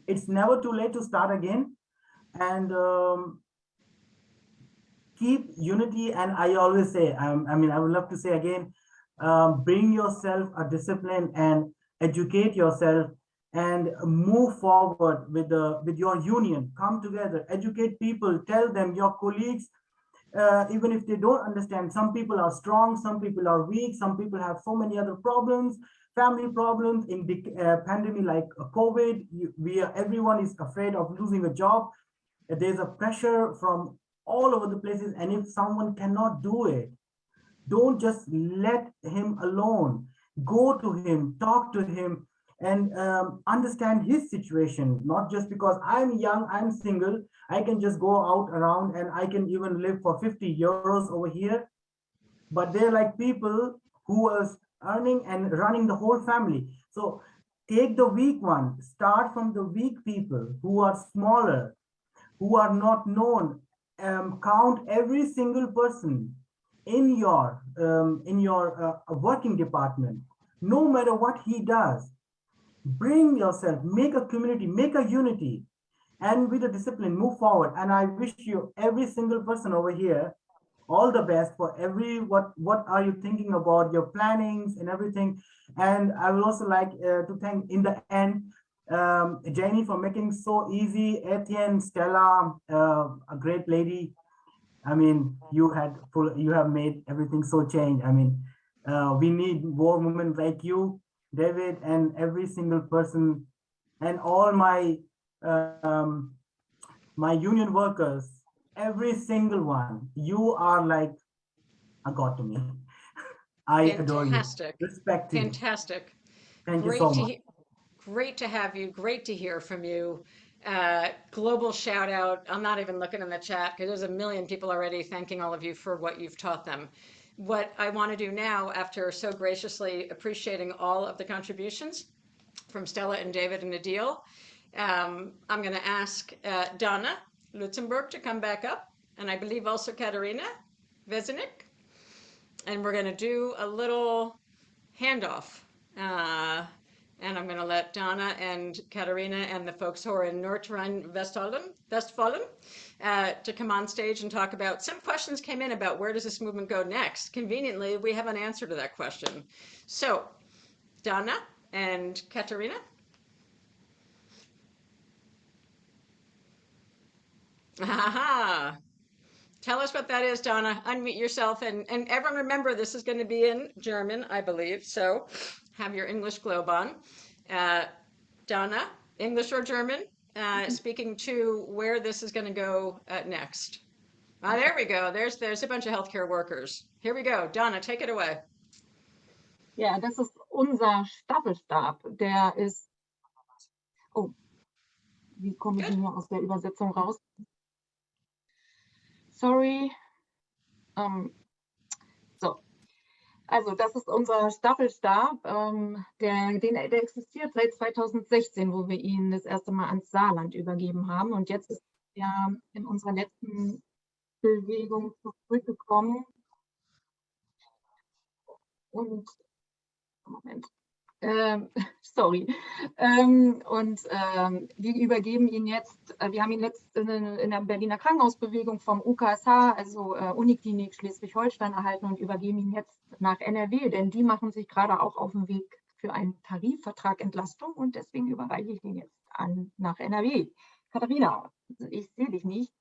it's never too late to start again, and keep unity. And I always say, I would love to say again, bring yourself a discipline and educate yourself, and move forward with your union. Come together, educate people, tell them, your colleagues, even if they don't understand. Some people are strong, some people are weak, some people have so many other problems, family problems. In the pandemic like COVID, everyone is afraid of losing a job. There's a pressure from all over the places, and if someone cannot do it, don't just let him alone. Go to him, talk to him, and understand his situation. Not just because I'm young, I'm single, I can just go out around and I can even live for 50 euros over here. But they're like people who are earning and running the whole family. So take the weak one, start from the weak people who are smaller, who are not known. Count every single person in your working department, no matter what he does. Bring yourself, make a community, make a unity, and with a discipline, move forward. And I wish you, every single person over here, all the best for what are you thinking about, your plannings and everything. And I would also like to thank in the end Janie for making so easy, Etienne, Stella, a great lady. I mean, you have made everything so change. I mean, we need more women like you, David, and every single person, and all my my union workers, every single one. You are like a god to me. I adore you. Fantastic. Respect you. Fantastic. Thank you so much. Great to have you. Great to hear from you. Global shout out. I'm not even looking in the chat because there's a million people already thanking all of you for what you've taught them. What I want to do now, after so graciously appreciating all of the contributions from Stella and David and Adil, I'm going to ask Donna Lutzenberg to come back up, and I believe also Katarina Vezenik. And we're going to do a little handoff. And I'm going to let Donna and Katarina and the folks who are in Nordrhein-Westfalen to come on stage and talk about, some questions came in about where does this movement go next. Conveniently, we have an answer to that question. So, Donna and Katarina. Aha. Tell us what that is, Donna. Unmute yourself, and everyone remember this is going to be in German, I believe. So have your English globe on. Donna, English or German? speaking to where this is going to go next. There we go. There's a bunch of healthcare workers. Here we go. Donna, take it away. Ja, das ist unser Staffelstab. Der ist. Oh, wie komme ich denn hier aus der Übersetzung raus? Sorry. So. Also, das ist unser Staffelstab. Der existiert seit 2016, wo wir ihn das erste Mal ans Saarland übergeben haben. Und jetzt ist er in unserer letzten Bewegung zurückgekommen. Und Moment. Sorry. Wir übergeben ihn jetzt, wir haben ihn letzt in der Berliner Krankenhausbewegung vom UKSH, also Uniklinik Schleswig-Holstein, erhalten und übergeben ihn jetzt nach NRW, denn die machen sich gerade auch auf den Weg für einen Tarifvertrag Entlastung und deswegen überreiche ich ihn jetzt nach NRW. Katharina, ich sehe dich nicht.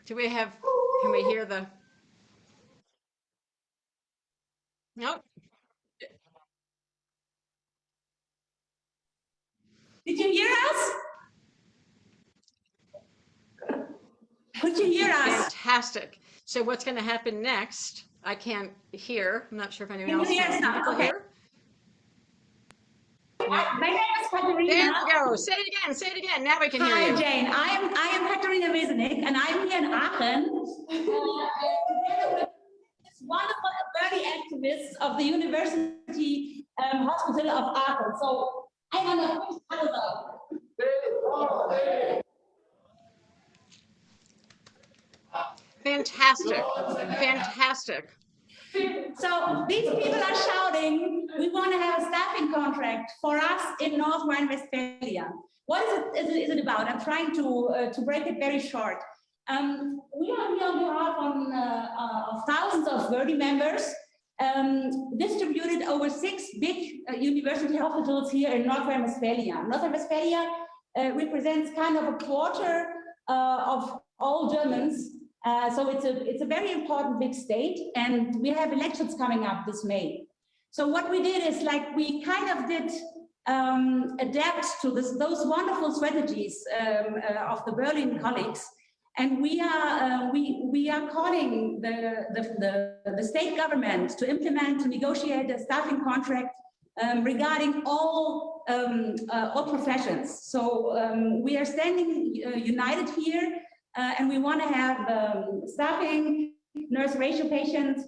Can we hear the? Nope. Did you hear us? Could you hear us? Fantastic. So what's going to happen next? I can't hear. I'm not sure if anyone else Can you hear us now? people Okay. hear. My name is Katarina. There we go. Say it again. Say it again. Now we can hear Hi, you. Jane. I am Katarina Wesenik, and I'm here in Aachen. Together with this wonderful early activists of the University Hospital of Aachen. So I want to Fantastic. Fantastic. So these people are shouting, we want to have a staffing contract for us in North Rhine-Westphalia. What is it about? I'm trying to break it very short. We are here on behalf of thousands of Verdi members, distributed over 6 big university hospitals here in North Rhine-Westphalia. North Rhine-Westphalia represents kind of a quarter of all Germans. So it's a very important big state, and we have elections coming up this May. So what we did is like we kind of did adapt to those wonderful strategies of the Berlin colleagues, and we are calling the state government to implement, to negotiate a staffing contract regarding all professions. So we are standing united here. And we want to have staffing, nurse ratio patient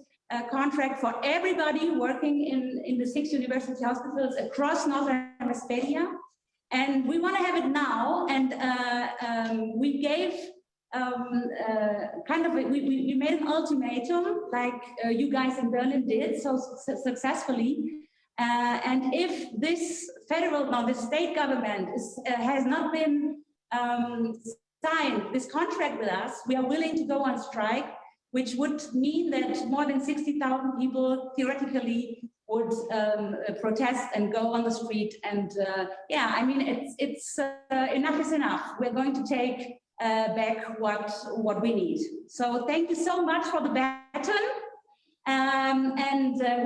contract for everybody working in the 6 university hospitals across North Rhine-Westphalia. And we want to have it now. And we gave we made an ultimatum like you guys in Berlin did so successfully. And if this this state government has not been signed this contract with us, we are willing to go on strike, which would mean that more than 60,000 people theoretically would protest and go on the street. And yeah, I mean, it's enough is enough. We're going to take back what we need. So thank you so much for the baton.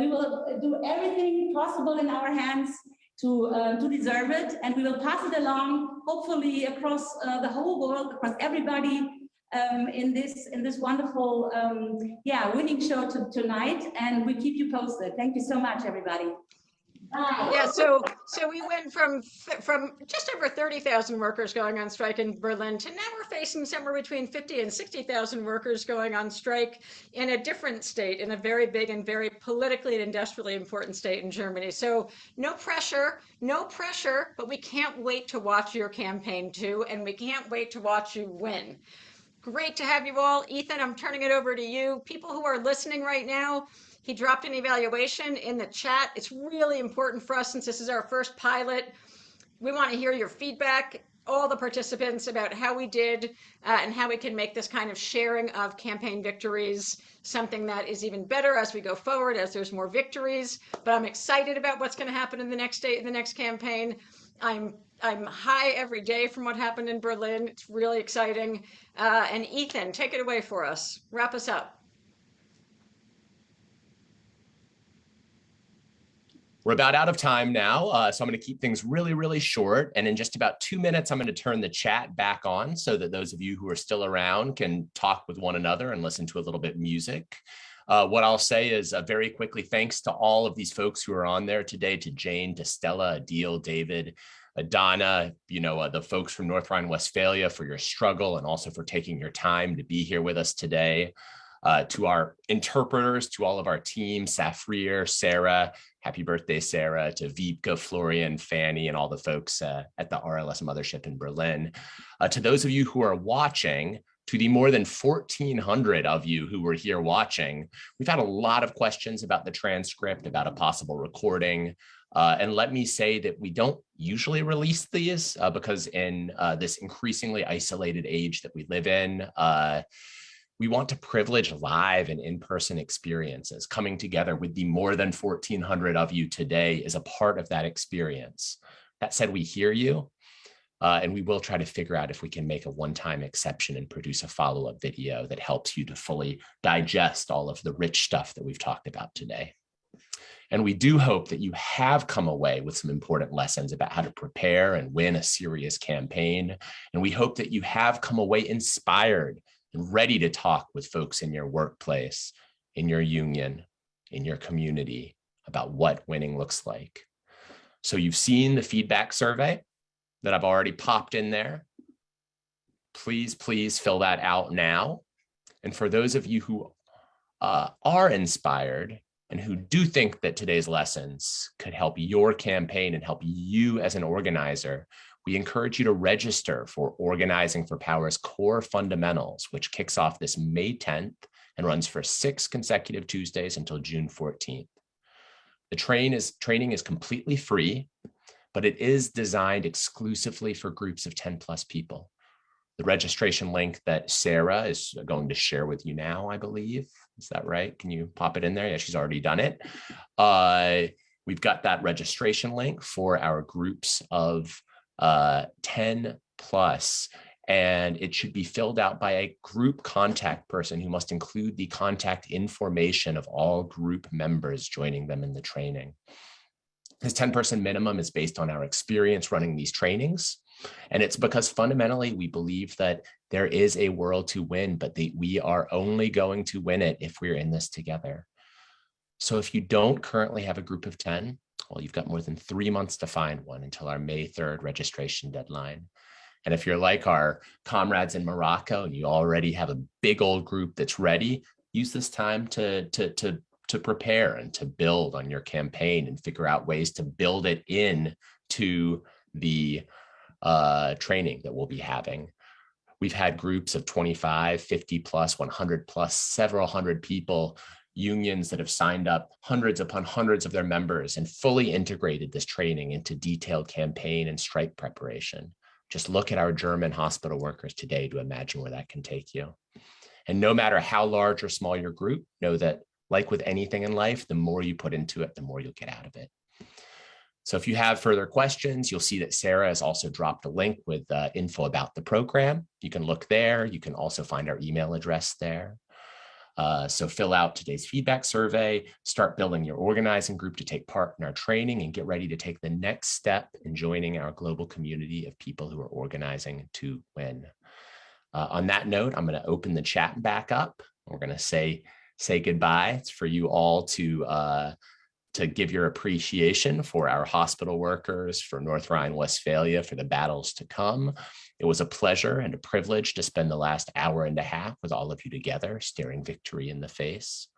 We will do everything possible in our hands to deserve it, and we will pass it along, hopefully across the whole world, across everybody in this wonderful winning show tonight. And we keep you posted. Thank you so much, everybody. Bye. Yeah, so we went from just over 30,000 workers going on strike in Berlin to now we're facing somewhere between 50 and 60,000 workers going on strike in a different state, in a very big and very politically and industrially important state in Germany. So no pressure, but we can't wait to watch your campaign too, and we can't wait to watch you win. Great to have you all. Ethan, I'm turning it over to you. People who are listening right now, he dropped an evaluation in the chat. It's really important for us since this is our first pilot. We want to hear your feedback. all the participants about how we did and how we can make this kind of sharing of campaign victories something that is even better as we go forward, as there's more victories. But I'm excited about what's going to happen in the next day, the next campaign. I'm high every day from what happened in Berlin. It's really exciting. And Ethan, take it away for us. Wrap us up. We're about out of time now, so I'm going to keep things really, really short. And in just about 2 minutes, I'm going to turn the chat back on so that those of you who are still around can talk with one another and listen to a little bit of music. What I'll say is very quickly, thanks to all of these folks who are on there today, to Jane, to Stella, Adil, David, Donna, the folks from North Rhine-Westphalia for your struggle and also for taking your time to be here with us today. To our interpreters, to all of our team, Safrir, Sarah, happy birthday, Sarah, to Vipka, Florian, Fanny, and all the folks at the RLS Mothership in Berlin. To those of you who are watching, to the more than 1,400 of you who were here watching, we've had a lot of questions about the transcript, about a possible recording. And let me say that we don't usually release these because in this increasingly isolated age that we live in, we want to privilege live and in-person experiences. Coming together with the more than 1,400 of you today is a part of that experience. That said, we hear you, and we will try to figure out if we can make a one-time exception and produce a follow-up video that helps you to fully digest all of the rich stuff that we've talked about today. And we do hope that you have come away with some important lessons about how to prepare and win a serious campaign. And we hope that you have come away inspired and ready to talk with folks in your workplace, in your union, in your community about what winning looks like. So you've seen the feedback survey that I've already popped in there. Please fill that out now. And for those of you who are inspired and who do think that today's lessons could help your campaign and help you as an organizer, we encourage you to register for Organizing for Power's Core Fundamentals, which kicks off this May 10th and runs for 6 consecutive Tuesdays until June 14th. The training is completely free, but it is designed exclusively for groups of 10 plus people. The registration link that Sarah is going to share with you now, I believe. Is that right? Can you pop it in there? Yeah, she's already done it. We've got that registration link for our groups of 10 plus, and it should be filled out by a group contact person who must include the contact information of all group members joining them in the training. This 10-person minimum is based on our experience running these trainings. And it's because fundamentally we believe that there is a world to win, but we are only going to win it if we're in this together. So if you don't currently have a group of 10, well, you've got more than 3 months to find one until our May 3rd registration deadline. And if you're like our comrades in Morocco and you already have a big old group that's ready, use this time to prepare and to build on your campaign and figure out ways to build it in to the training that we'll be having. We've had groups of 25, 50 plus, 100 plus, several hundred people, unions that have signed up hundreds upon hundreds of their members and fully integrated this training into detailed campaign and strike preparation. Just look at our German hospital workers today to imagine where that can take you. And no matter how large or small your group, know that like with anything in life, the more you put into it, the more you'll get out of it. So if you have further questions, you'll see that Sarah has also dropped a link with info about the program. You can look there. You can also find our email address there. So fill out today's feedback survey, start building your organizing group to take part in our training, and get ready to take the next step in joining our global community of people who are organizing to win. On that note, I'm going to open the chat back up. We're going to say goodbye. It's for you all to give your appreciation for our hospital workers, for North Rhine-Westphalia, for the battles to come. It was a pleasure and a privilege to spend the last hour and a half with all of you together, staring victory in the face.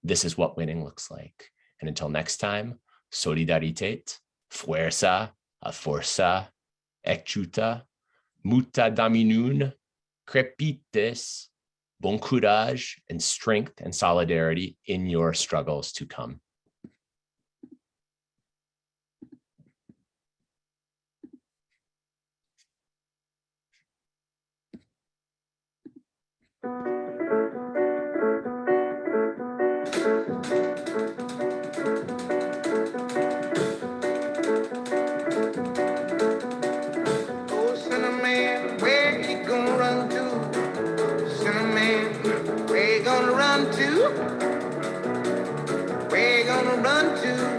This is what winning looks like. And until next time, solidarität, fuerza, a forza, ecjuta, muta dominun, crepites, bon courage, and strength and solidarity in your struggles to come. Oh, Cinnamon, where you gonna run to? Cinnamon, where you gonna run to? Where you gonna run to?